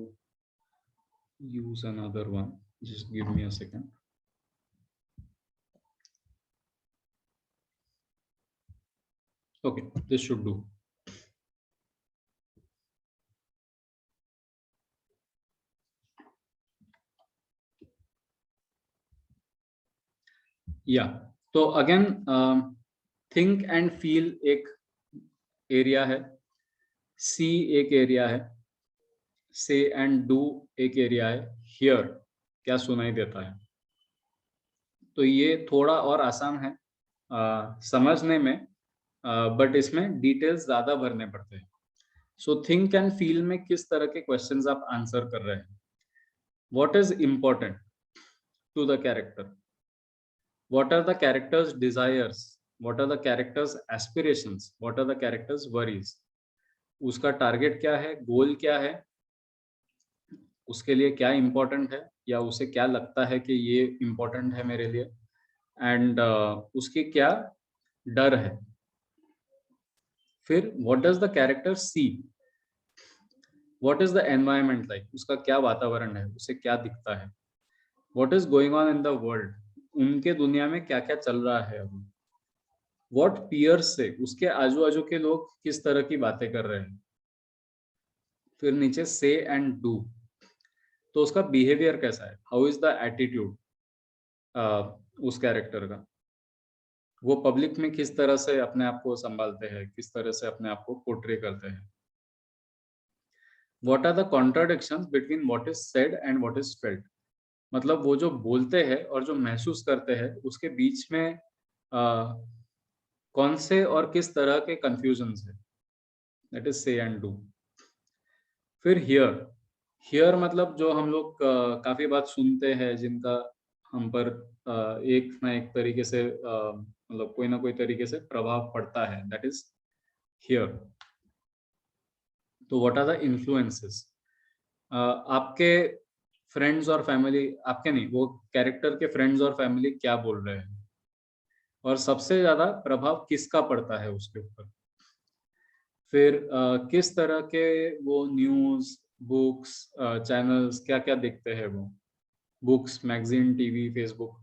use another one. Just give me a second. Okay, this should do. Yeah, तो अगेन थिंक एंड फील एक एरिया है, सी एक एरिया है, से एंड डू एक एरिया है, हियर क्या सुनाई देता है. तो ये थोड़ा और आसान है समझने में, बट इसमें डिटेल्स ज्यादा भरने पड़ते हैं. सो थिंक एंड फील में किस तरह के क्वेश्चंस आप आंसर कर रहे हैं. What is important to the character, what are the characters desires, what are the characters aspirations, what are the characters worries. उसका टारगेट क्या है, गोल क्या है, उसके लिए क्या इम्पोर्टेंट है या उसे क्या लगता है कि ये इम्पोर्टेंट है मेरे लिए. एंड उसकी क्या डर है. फिर what does the character see, what is the environment like, उसका क्या वातावरण है, उसे क्या दिखता है. what is going on in the world, उनके दुनिया में क्या क्या चल रहा है अभी. What peers से, उसके आजू बाजू के लोग किस तरह की बातें कर रहे हैं. फिर नीचे से एंड डू, तो उसका बिहेवियर कैसा है, हाउ इज द एटीट्यूड उस कैरेक्टर का. वो पब्लिक में किस तरह से अपने आप को संभालते हैं, किस तरह से अपने आप को पोर्ट्रे करते हैं. What are the contradictions between what is said and what is felt, मतलब वो जो बोलते हैं और जो महसूस करते हैं उसके बीच में कौन से और किस तरह के कंफ्यूजन्स है, दैट इज से एंड डू. फिर हियर, हियर मतलब जो हम लोग काफी बात सुनते हैं, जिनका हम पर एक ना एक तरीके से मतलब कोई ना कोई तरीके से प्रभाव पड़ता है, दैट इज हियर। तो व्हाट आर द इन्फ्लुएंसेस? आपके फ्रेंड्स और फैमिली, आपके नहीं, वो कैरेक्टर के फ्रेंड्स और फैमिली क्या बोल रहे हैं, और सबसे ज्यादा प्रभाव किसका पड़ता है उसके ऊपर। फिर किस तरह के वो न्यूज, बुक्स, चैनल्स क्या क्या देखते हैं वो, बुक्स, मैगजीन, टीवी, फेसबुक,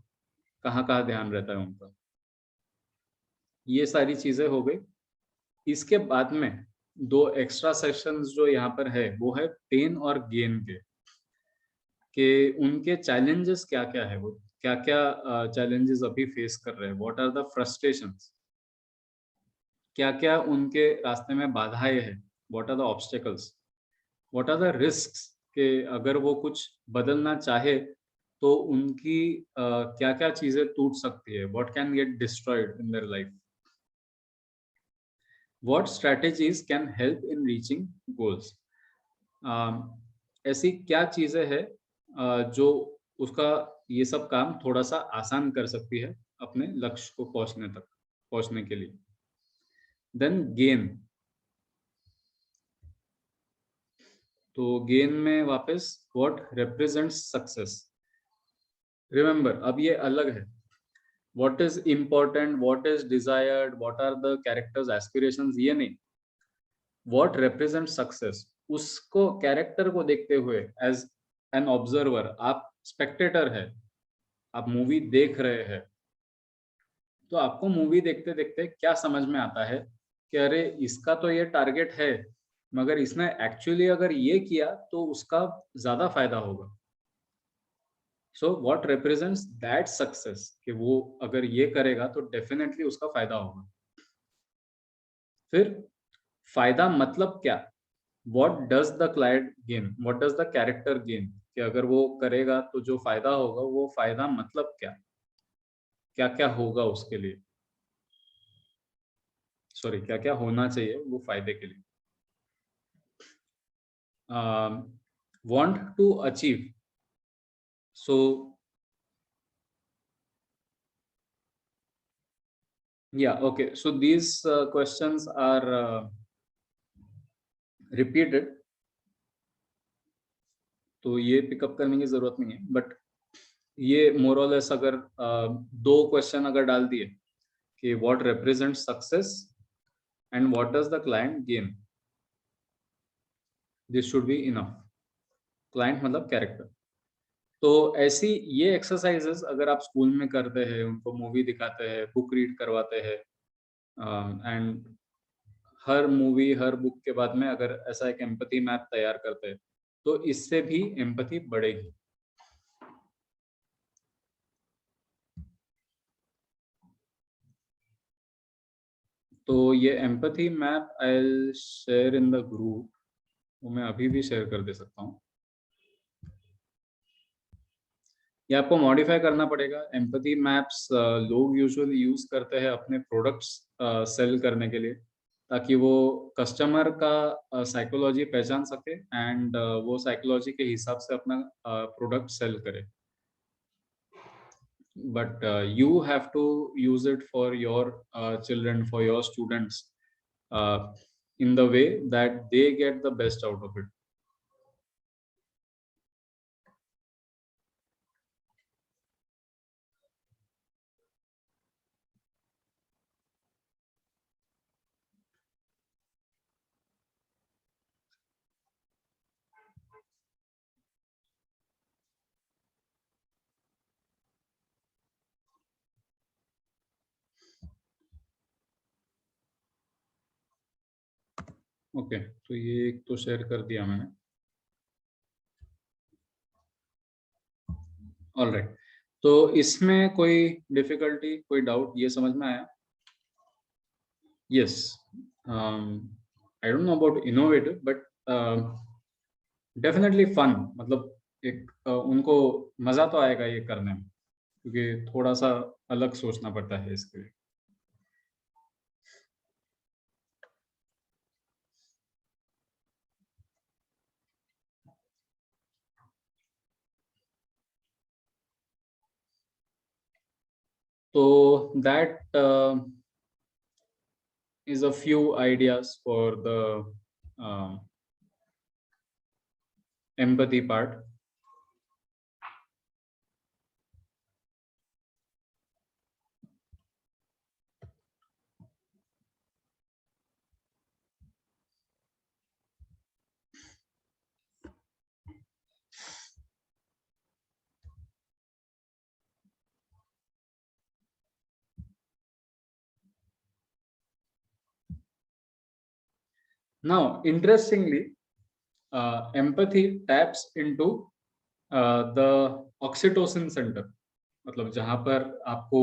कहाँ कहाँ ध्यान रहता है उनका। ये सारी चीजें हो गई। इसके बाद में दो एक्स्ट्रा सेशंस जो यहाँ पर है वो है पेन और गेन के, कि उनके चैलेंजेस क्या क्या है, वो क्या क्या चैलेंजेस अभी फेस कर रहे हैं, व्हाट आर द फ्रस्ट्रेशंस, क्या क्या उनके रास्ते में बाधाएं हैं, what are the obstacles, what are the risks, कि अगर वो कुछ बदलना चाहे तो उनकी क्या क्या चीजें टूट सकती है, what can get destroyed in their life, what strategies can help in reaching goals. ऐसी क्या चीजें हैं जो उसका ये सब काम थोड़ा सा आसान कर सकती है अपने लक्ष्य को पहुंचने के लिए। देन गेन, तो गेन में वापस व्हाट रिप्रेजेंट्स सक्सेस। रिमेंबर, अब ये अलग है, what is important, what is desired, what are the character's aspirations, ये नहीं, व्हाट रिप्रेजेंट सक्सेस। उसको, कैरेक्टर को देखते हुए एज एन ऑब्जर्वर, आप स्पेक्टेटर है, आप मूवी देख रहे हैं, तो आपको मूवी देखते देखते क्या समझ में आता है कि अरे इसका तो ये टारगेट है, मगर इसने एक्चुअली अगर ये किया तो उसका ज्यादा फायदा होगा। So what represents that success, कि वो अगर ये करेगा तो डेफिनेटली उसका फायदा होगा। फिर फायदा मतलब क्या, what does the client gain, what does the character gain, कि अगर वो करेगा तो जो फायदा होगा वो फायदा मतलब क्या, क्या क्या होगा उसके लिए, सॉरी क्या क्या होना चाहिए वो फायदे के लिए। Want to achieve, so yeah, okay, so these questions are repeated, तो ये पिकअप करने की जरूरत नहीं है, बट ये मोर और लेस अगर दो क्वेश्चन अगर डाल दिए कि what represent success and what does the client gain, this should be enough. Client मतलब कैरेक्टर। तो ऐसी ये एक्सरसाइजेस अगर आप स्कूल में करते हैं, उनको मूवी दिखाते हैं, बुक रीड करवाते हैं, and her movie, her book के बाद में अगर ऐसा एक एम्पैथी मैप तैयार करते हैं, तो इससे भी एम्पैथी बढ़ेगी। तो ये empathy map I will share in the group, वो मैं अभी भी शेयर कर दे सकता हूँ। ये आपको मॉडिफाई करना पड़ेगा। एम्पैथी मैप्स लोग यूजुअली यूज करते हैं अपने प्रोडक्ट्स सेल करने के लिए, ताकि वो कस्टमर का साइकोलॉजी पहचान सके एंड वो साइकोलॉजी के हिसाब से अपना प्रोडक्ट सेल करे। But you have to use it for your children, for your students, in the way that they get the best out of it. Okay, तो ये एक तो शेयर कर दिया मैंने। ऑलराइट, तो इसमें कोई डिफिकल्टी, कोई डाउट, ये समझ में आया? Yes, I don't know about innovative, but definitely fun, मतलब एक उनको मजा तो आएगा ये करने में, क्योंकि थोड़ा सा अलग सोचना पड़ता है इसके लिए। So that is a few ideas for the empathy part. Now, interestingly, empathy taps into the oxytocin center, मतलब जहाँ पर आपको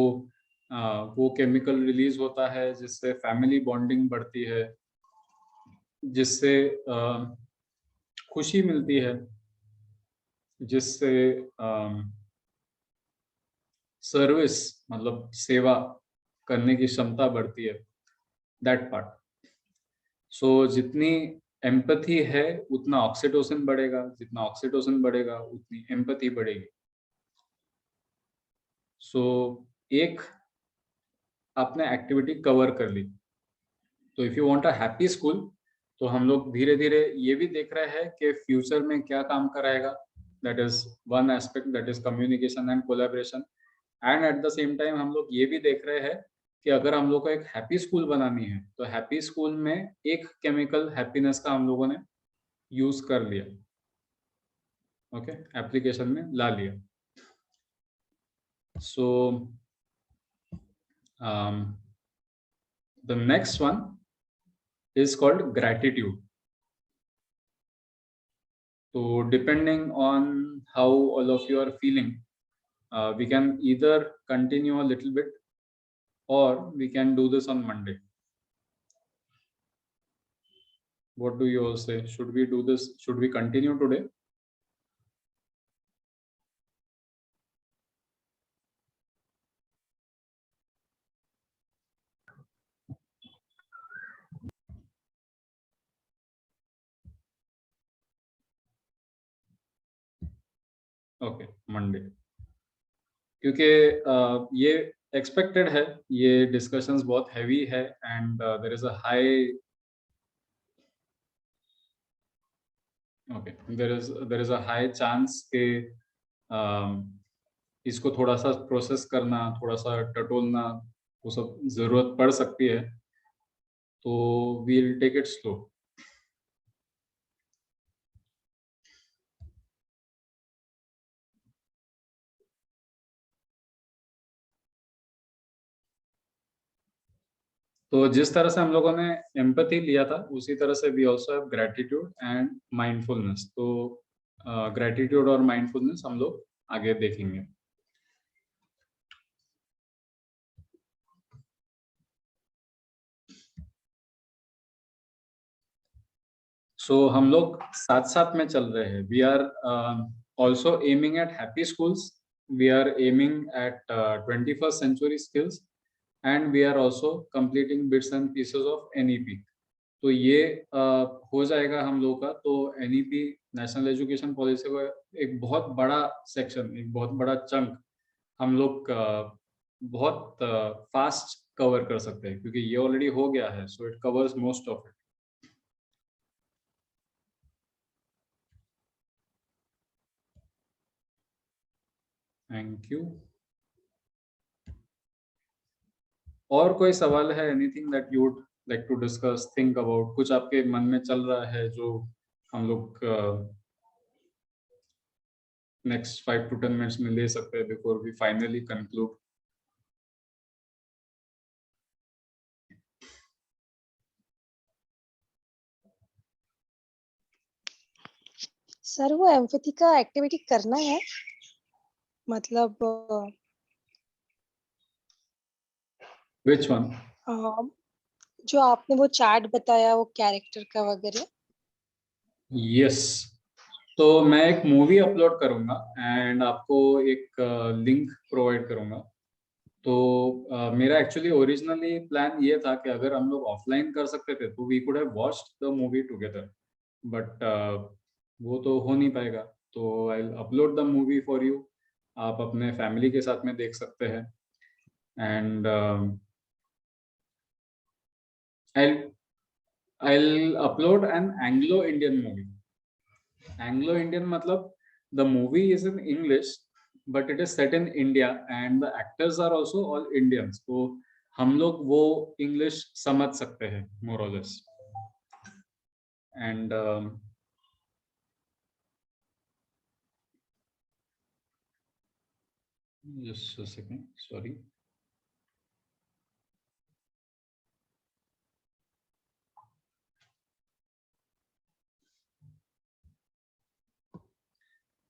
वो केमिकल रिलीज होता है जिससे फैमिली बॉन्डिंग बढ़ती है, जिससे खुशी मिलती है, जिससे सर्विस मतलब सेवा करने की क्षमता बढ़ती है, दैट पार्ट. सो जितनी एम्पैथी है उतना ऑक्सीटोसिन बढ़ेगा, जितना ऑक्सीटोसिन बढ़ेगा उतनी एम्पैथी बढ़ेगी. सो एक आपने एक्टिविटी कवर कर ली. तो if you want a happy school, तो हम लोग धीरे धीरे ये भी देख रहे हैं कि फ्यूचर में क्या काम कराएगा. That is one aspect, that is communication and collaboration. And at the same time हम लोग ये भी देख रहे हैं कि अगर हम लोग को एक हैप्पी स्कूल बनानी है, तो हैप्पी स्कूल में एक केमिकल हैप्पीनेस का हम लोगों ने यूज कर लिया, ओके, एप्लीकेशन में ला लिया. So the next one is called gratitude. So depending on how all of you are feeling, we can either continue a little bit or we can do this on Monday. What do you all say? Should we do this? Should we continue today? Okay, Monday. क्योंकि ये expected है, ये discussions बहुत heavy है and there is a high, okay, there is a high chance के इसको थोड़ा सा प्रोसेस करना, थोड़ा सा टटोलना, वो सब जरूरत पड़ सकती है. तो we will take it slow. तो जिस तरह से हम लोगों ने एम्पैथी लिया था, उसी तरह से we also have gratitude and mindfulness. तो ग्रैटिट्यूड और माइंडफुलनेस हम लोग आगे देखेंगे. सो हम लोग साथ साथ में चल रहे हैं. We are also aiming at happy schools, we are aiming at 21st century skills, and we are also completing bits and pieces of NEP. तो ये हो जाएगा हम लोगों का. तो NEP नेशनल एजुकेशन पॉलिसी का एक बहुत बड़ा सेक्शन, एक बहुत बड़ा चंक हम लोग बहुत फास्ट कवर कर सकते हैं, क्योंकि ये ऑलरेडी हो गया है. So it covers most of it. Thank you. और कोई सवाल है? Anything that you would like to discuss, think about? कुछ आपके मन में चल रहा है जो हम लोग नेक्स्ट 5 to 10 मिनट्स में ले सकते हैं before we finally conclude? Sir वो एम्पैथी का एक्टिविटी करना है, मतलब व्हिच वन? जो आपने वो चार्ट बताया वो कैरेक्टर का वगैरह. यस. तो मैं एक मूवी अपलोड करूंगा एंड आपको एक लिंक प्रोवाइड करूंगा. तो मेरा एक्चुअली ओरिजिनली प्लान ये था कि अगर हम लोग ऑफलाइन कर सकते थे तो we could have watched the movie together, but वो तो हो नहीं पाएगा. तो I will upload the movie for you. आप अपने फैमिली के साथ में देख सकते हैं. and I'll upload an Anglo-Indian movie. Anglo-Indian matlab the movie is in English, but it is set in India and the actors are also all Indians. So हम लोग वो English समझ सकते हैं more or less. And just a second, sorry.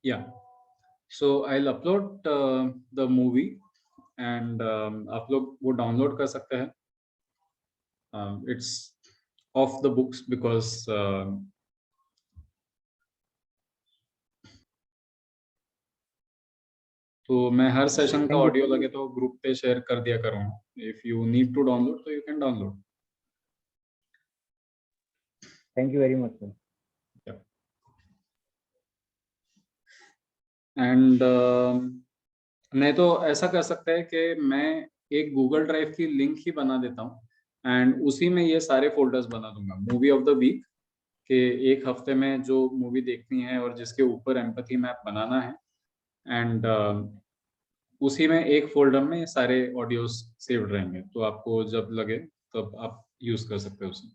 Yeah, so I'll upload the movie and आप लोग वो download कर सकते हैं. It's off the books because तो मैं हर सेशन का ऑडियो लगे तो ग्रुप पे शेयर कर दिया करूँगा. If you need to download, so you can download. Thank you very much, sir. Yeah. And नहीं तो ऐसा कर सकते हैं कि मैं एक गूगल ड्राइव की लिंक ही बना देता हूँ एंड उसी में ये सारे फोल्डर्स बना दूंगा. मूवी ऑफ द वीक के एक हफ्ते में जो मूवी देखनी है और जिसके ऊपर एम्पैथी मैप बनाना है एंड उसी में एक फोल्डर में सारे ऑडियोस सेव्ड रहेंगे. तो आपको जब लगे तब आप यूज कर सकते हो उसे.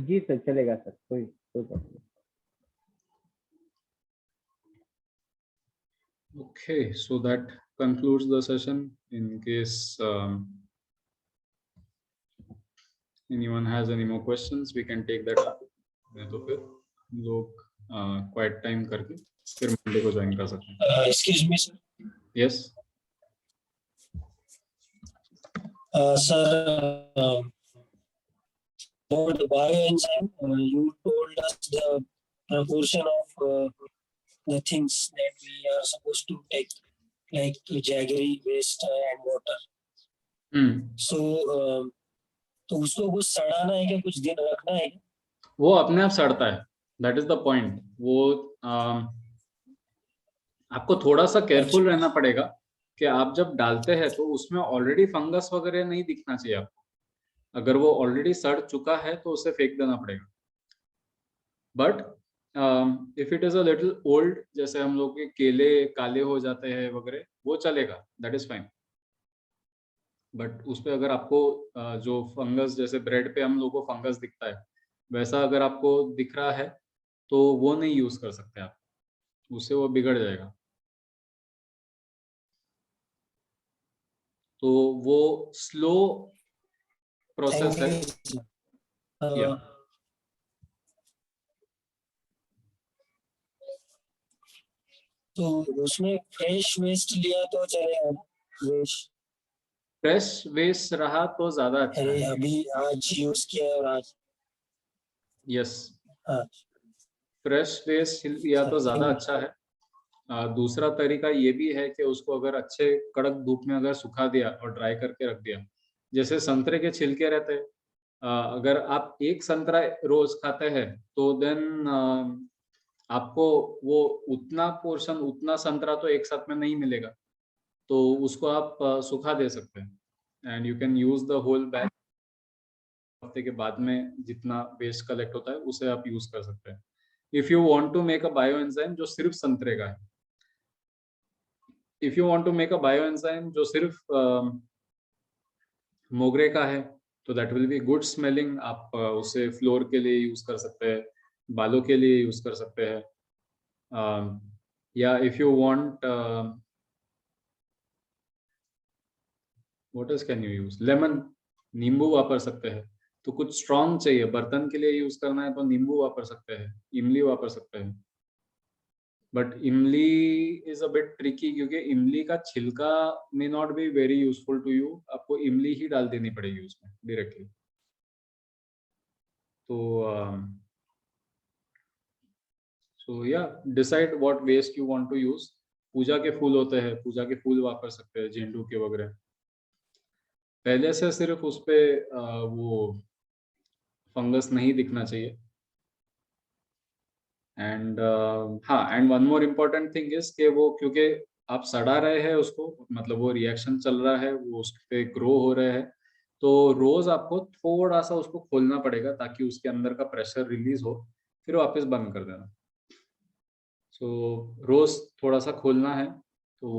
जी सर, चलेगा सर, कोई problem. Okay, so that concludes the session. In case anyone has any more questions, we can take that up. तो फिर लोग क्वाइट टाइम करके फिर मंडे को ज्वाइन कर सकते हैं. Excuse me, sir. Yes. Sir, for the bioenzyme, you told us the proportion of the things that we are supposed to take, like jaggery, waste, and water. So, तो उसको कुछ सड़ाना है क्या, कुछ दिन रखना है? वो अपने आप सड़ता है. That is the point. वो आपको थोड़ा सा केयरफुल रहना पड़ेगा कि आप जब डालते हैं तो उसमें ऑलरेडी फंगस वगैरह नहीं दिखना चाहिए आपको. अगर वो ऑलरेडी सड़ चुका है तो उसे फेंक देना पड़ेगा. But if it is a little old, जैसे हम लोग के केले काले हो जाते हैं वगैरह, वो चलेगा, दैट इज फाइन. बट उस पे अगर आपको जो फंगस, जैसे ब्रेड पे हम लोग को फंगस दिखता है, वैसा अगर आपको दिख रहा है तो वो नहीं यूज कर सकते आप, उससे वो बिगड़ जाएगा. तो वो स्लो प्रोसेस है. Yeah. तो उसमें फ्रेश वेस्ट लिया तो चलेगा? फ्रेश वेस्ट रहा तो ज्यादा अच्छा है. अभी आज यूज किया और आज. यस, फ्रेश वेस्ट लिया तो ज्यादा अच्छा है. दूसरा तरीका ये भी है कि उसको अगर अच्छे कड़क धूप में अगर सुखा दिया और ड्राई करके रख दिया, जैसे संतरे के छिलके रहते हैं, अगर आप एक संतरा रोज खाते हैं तो देन आपको वो उतना पोर्शन, उतना संतरा तो एक साथ में नहीं मिलेगा. तो उसको आप सुखा दे सकते हैं and you can use the whole bag. हफ्ते के बाद में जितना वेस्ट कलेक्ट होता है उसे आप यूज कर सकते हैं. If you want to make a bioenzyme जो सिर्फ संतरे का है, if you want to make a bioenzyme जो सिर्फ मोगरे का है, तो that will be good smelling. आप उसे फ्लोर के लिए यूज कर सकते हैं, बालों के लिए यूज कर सकते हैं, या if you want what else can you use, lemon, नींबू वापर सकते हैं. तो कुछ स्ट्रॉन्ग चाहिए, बर्तन के लिए यूज करना है तो नींबू वापर सकते हैं, इमली वापर सकते हैं. बट इमली इज अ बिट ट्रिकी क्योंकि इमली का छिलका may not be very useful to you. आपको इमली ही डाल देनी पड़ेगी उसमें डायरेक्टली. तो सो या decide what waste you want to use. पूजा के फूल होते हैं, पूजा के फूल वापर सकते हैं, झेंडू के वगैरह. पहले से सिर्फ उस पे वो फंगस नहीं दिखना चाहिए. एंड हाँ, and one more important thing is कि वो, क्योंकि आप सड़ा रहे हैं उसको, मतलब वो रिएक्शन चल रहा है, वो उस पे ग्रो हो रहे हैं, तो रोज आपको थोड़ा सा उसको खोलना पड़ेगा ताकि उसके अंदर का प्रेशर रिलीज हो, फिर वापस बंद कर देना। सो रोज थोड़ा सा खोलना है तो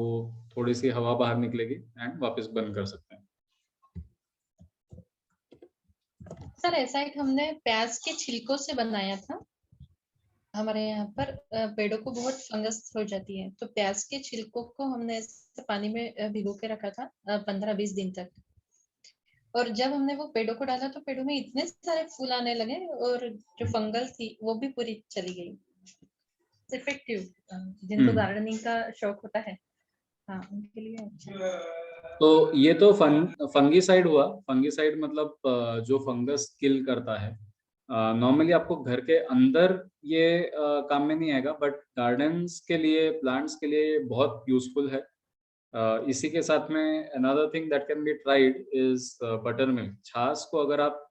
थोड़ी सी हवा बाहर निकलेगी एंड वापस बंद कर सकते हैं। सर ऐसा एक हमने प्याज के छिलकों से बनाया था। हमारे यहाँ पर पेड़ों को बहुत फंगस हो जाती है, तो प्याज के छिलकों को हमने ऐसे पानी में भिगो के रखा था 15-20 दिन तक। और जब हमने वो पेड़ों को डाला तो पेड़ों में इतने सारे फूल आने लगे और जो फंगल थी वो भी पूरी चली गई। इफेक्टिव जिनको गार्डनिंग का शौक होता है, हाँ उनके लिए अच्छा। तो ये तो फंगीसाइड हुआ। फंगीसाइड मतलब जो फंगस किल करता है। नॉर्मली आपको घर के अंदर ये काम में नहीं आएगा, बट गार्डन्स के लिए, प्लांट्स के लिए ये बहुत यूजफुल है। इसी के साथ में another thing that can be tried is butter milk. छाछ को अगर आप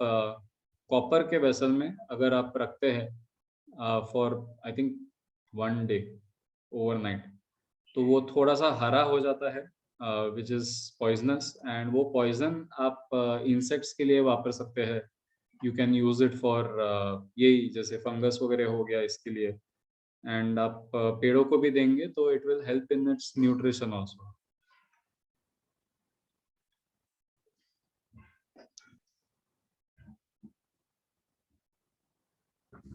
कॉपर के वेसल में अगर आप रखते हैं for I think 1 day overnight, तो वो थोड़ा सा हरा हो जाता है, विच इज पॉइजनस, एंड वो पॉइजन आप इंसेक्ट्स के लिए वापर सकते हैं। You can use it for यही जैसे फंगस वगैरह हो गया इसके लिए, एंड आप पेड़ों को भी देंगे तो it will help in its nutrition also.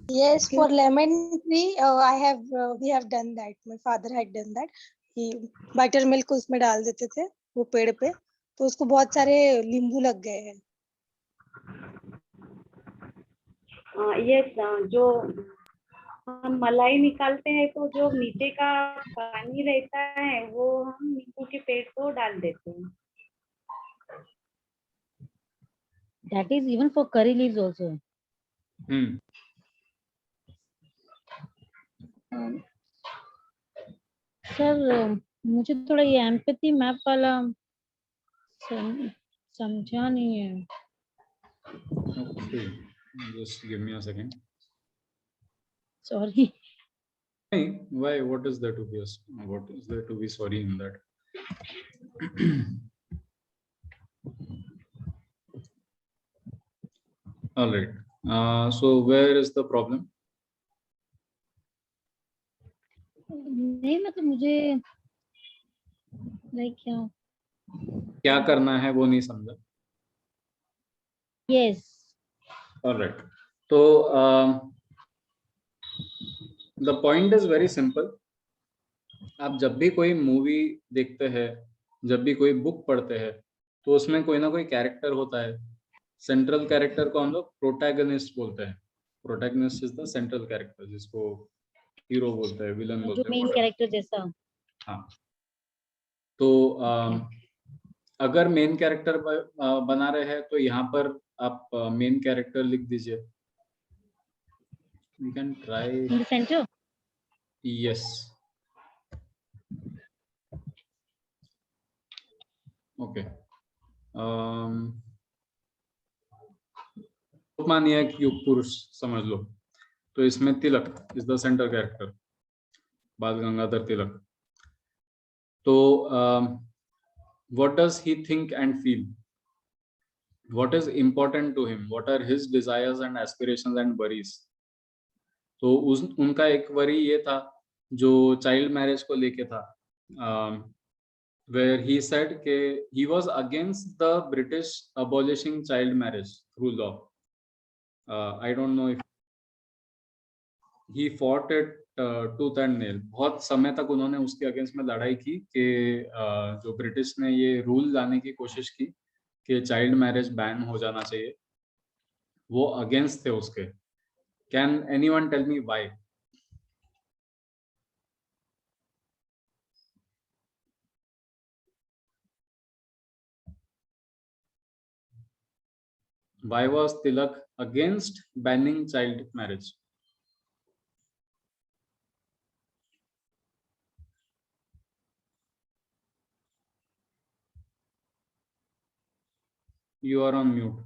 Yes, for lemon tree, we have done that. My father had done that. He buttermilk उसमें डाल देते थे वो पेड़ पे, तो उसको बहुत सारे नींबू लग गए हैं। यस, जो हम मलाई निकालते हैं तो जो नीचे का पानी रहता है वो हम नींबू के पेड़ को डाल देते हैं। That is even for curry leaves also. Sir मुझे थोड़ा ये एम्पैथी मैप वाला समझा नहीं है। Okay, just give me a second. Sorry. Why? What is there to be? What is there to be sorry in that? All right. So where is the problem? नहीं मतलब मुझे लाइक क्या करना है वो नहीं समझा। Yes All right. तो the point is very simple. आप जब भी कोई मूवी देखते हैं, जब भी कोई बुक पढ़ते हैं, तो उसमें कोई ना कोई कैरेक्टर होता है। सेंट्रल कैरेक्टर को हम लोग प्रोटैगनिस्ट बोलते हैं। Protagonist is the central character, जिसको हीरो बोलते हैं, विलन जो बोलते हैं। मेन कैरेक्टर जैसा। हाँ, तो अगर मेन कैरेक्टर बना रहे हैं तो यहाँ पर आप मेन कैरेक्टर लिख दीजिए। We can try. In the center? Yes. Okay. Lokmanya एक युग पुरुष समझ लो, तो इसमें तिलक इज द सेंटर कैरेक्टर, बाल गंगाधर तिलक। तो what does he think and feel? What is important to him? What are his desires and aspirations and worries? तो उनका एक वरी ये था जो चाइल्ड मैरिज को लेके था, where he said कि he was against the British abolishing child marriage through law. I don't know if he fought it tooth and nail. बहुत समय तक उन्होंने उसके अगेंस्ट में लड़ाई की कि जो ब्रिटिश ने ये रूल लाने की कोशिश की कि चाइल्ड मैरिज बैन हो जाना चाहिए, वो अगेंस्ट थे उसके। Can anyone tell me why? Why was Tilak against banning child marriage? You are on mute.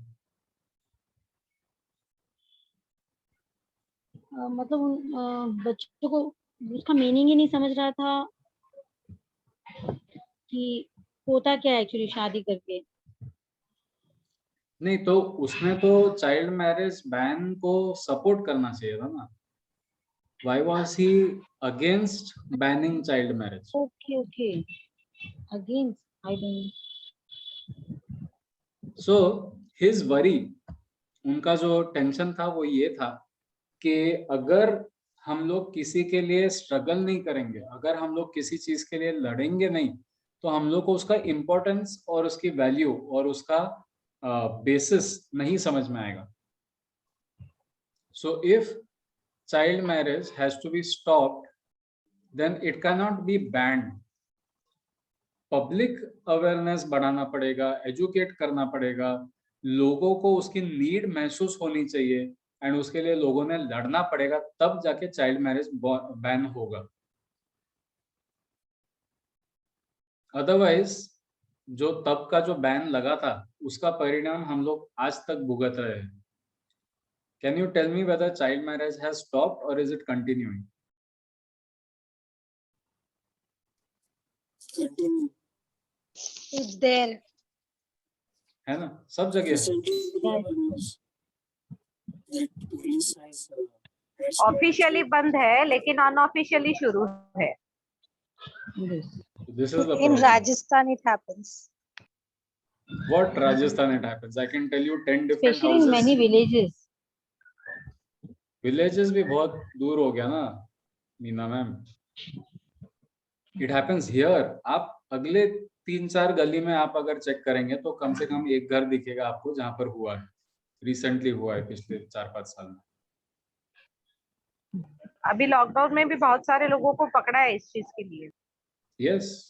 मतलब बच्चों को उसका मीनिंग ही नहीं समझ रहा था कि होता क्या है एक्चुअली शादी करके। नहीं तो उसमें तो चाइल्ड मैरिज बैन को सपोर्ट करना चाहिए था ना. Why was he against banning child marriage? Okay okay, against, I don't. So his worry, उनका जो टेंशन था वो ये था कि अगर हम लोग किसी के लिए स्ट्रगल नहीं करेंगे, अगर हम लोग किसी चीज के लिए लड़ेंगे नहीं, तो हम लोग को उसका इम्पोर्टेंस और उसकी वैल्यू और उसका बेसिस नहीं समझ में आएगा. So if child marriage has to be stopped, then it cannot be banned. Public awareness बढ़ाना पड़ेगा, एजुकेट करना पड़ेगा, लोगों को उसकी नीड महसूस होनी चाहिए एंड उसके लिए लोगों ने लड़ना पड़ेगा, तब जाके चाइल्ड मैरिज बैन होगा. अदरवाइज जो तब का जो बैन लगा था उसका परिणाम हम लोग आज तक भुगत रहे हैं. Can you tell me whether child marriage has stopped और is it continuing? Continue. It's there. है ना, सब जगह है. Recently, we have news that police has officially बंद है लेकिन अनऑफिशियली शुरू है. This is the In problem. Rajasthan, it happens. What Rajasthan it happens? I can tell you 10 different specially in many houses. Villages. Villages भी बहुत दूर हो गया ना Meena ma'am. It happens here. आप अगले 3-4 गली में आप अगर चेक करेंगे तो कम से कम एक घर दिखेगा आपको जहां पर हुआ है, रिसेंटली हुआ है पिछले 4-5 साल में. अभी लॉकडाउन में भी बहुत सारे लोगों को पकड़ा है इस चीज के लिए. यस,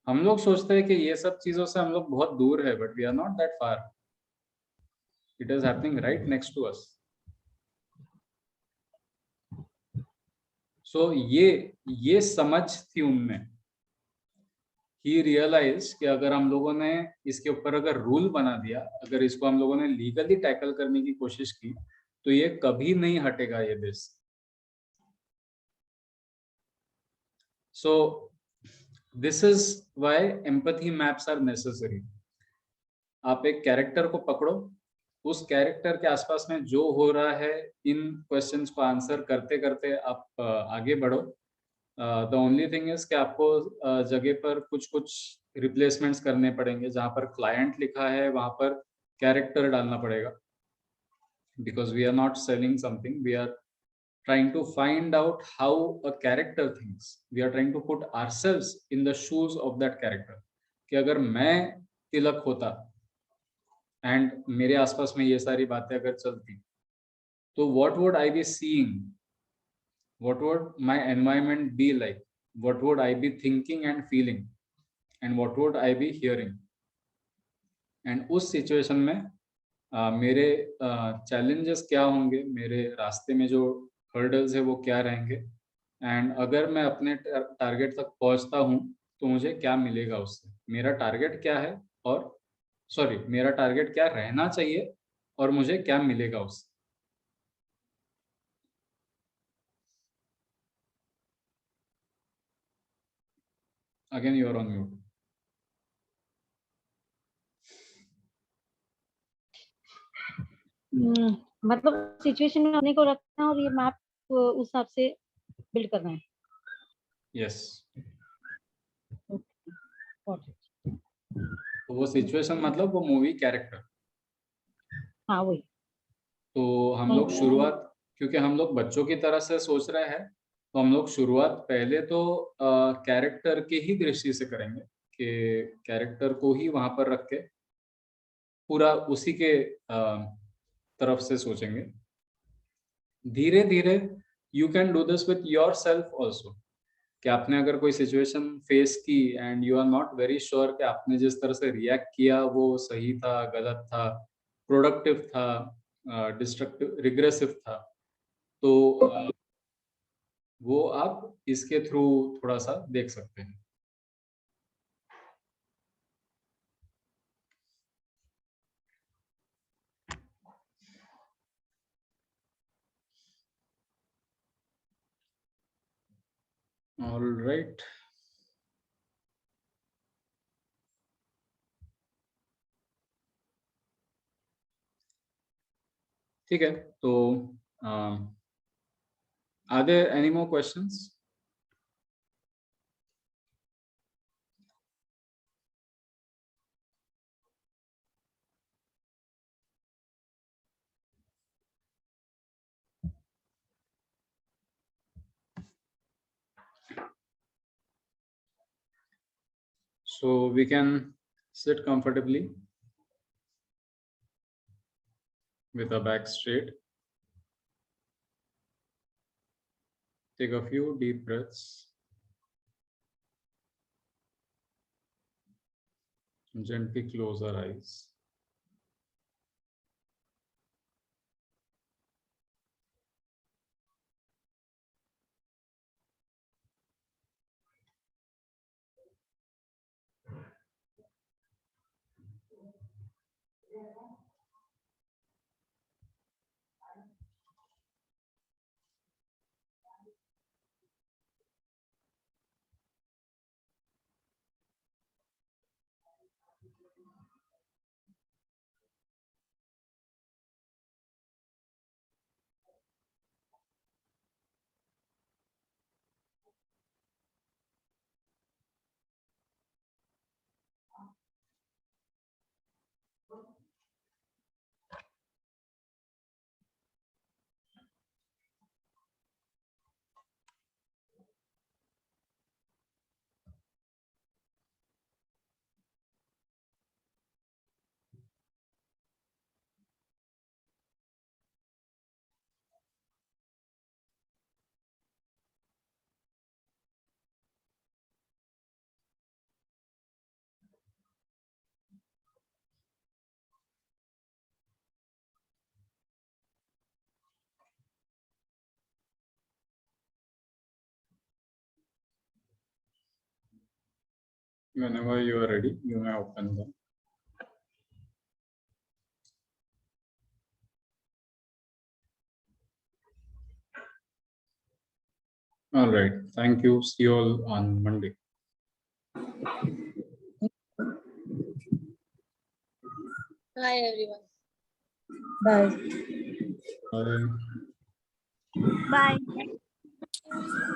हम लोग सोचते हैं कि ये सब चीजों से हम लोग बहुत दूर है, but we are not that far. It is happening right next to us. So ये समझ थी उनमें. ही रियलाइज कि अगर हम लोगों ने इसके ऊपर अगर रूल बना दिया, अगर इसको हम लोगों ने लीगली टैकल करने की कोशिश की, तो ये कभी नहीं हटेगा ये देश. So this is why empathy maps are necessary. आप एक कैरेक्टर को पकड़ो, उस कैरेक्टर के आसपास में जो हो रहा है, इन क्वेश्चंस को आंसर करते करते आप आगे बढ़ो. द ओनली थिंग इज कि आपको जगह पर कुछ रिप्लेसमेंट्स करने पड़ेंगे. जहां पर क्लाइंट लिखा है वहां पर कैरेक्टर डालना पड़ेगा, because we are not selling something, we are trying to find out how a character thinks. We are trying to put ourselves in the shoes of that character. कि अगर मैं तिलक होता एंड मेरे आसपास में ये सारी बातें अगर चलती, तो what would I be seeing? What would my environment be like? What would I be thinking and feeling? And what would I be hearing? And उस सिचुएशन में मेरे चैलेंजेस क्या होंगे, मेरे रास्ते में जो हर्डल्स है वो क्या रहेंगे, एंड अगर मैं अपने टारगेट तक पहुंचता हूं तो मुझे क्या मिलेगा उससे. मेरा टारगेट क्या है, और सॉरी, मेरा टारगेट क्या रहना चाहिए और मुझे क्या मिलेगा उससे. Again you are on mute. मतलब सिचुएशन में अपने को रखना है और ये मैप उस हिसाब से बिल्ड करना है. Yes, Got it. तो वो सिचुएशन मतलब वो मूवी कैरेक्टर. हाँ वही. तो हम लोग शुरुआत, क्योंकि हम लोग बच्चों की तरह से सोच रहे हैं, तो हम लोग शुरुआत पहले तो कैरेक्टर की ही दृष्टि से करेंगे, कि कैरेक्टर को ही वहां पर रख के पूरा उसी के तरफ से सोचेंगे. धीरे धीरे you can do this with yourself also. कि आपने अगर कोई सिचुएशन फेस की and you are not very sure कि आपने जिस तरह से रिएक्ट किया वो सही था, गलत था, प्रोडक्टिव था, डिस्ट्रक्टिव, रिग्रेसिव था, तो वो आप इसके थ्रू थोड़ा सा देख सकते हैं. All right. ठीक है, तो are there any more questions? So we can sit comfortably with our back straight. Take a few deep breaths. Gently close our eyes. Whenever you are ready, you may open them. All right. Thank you. See you all on Monday. Bye everyone. Bye. Bye. Bye.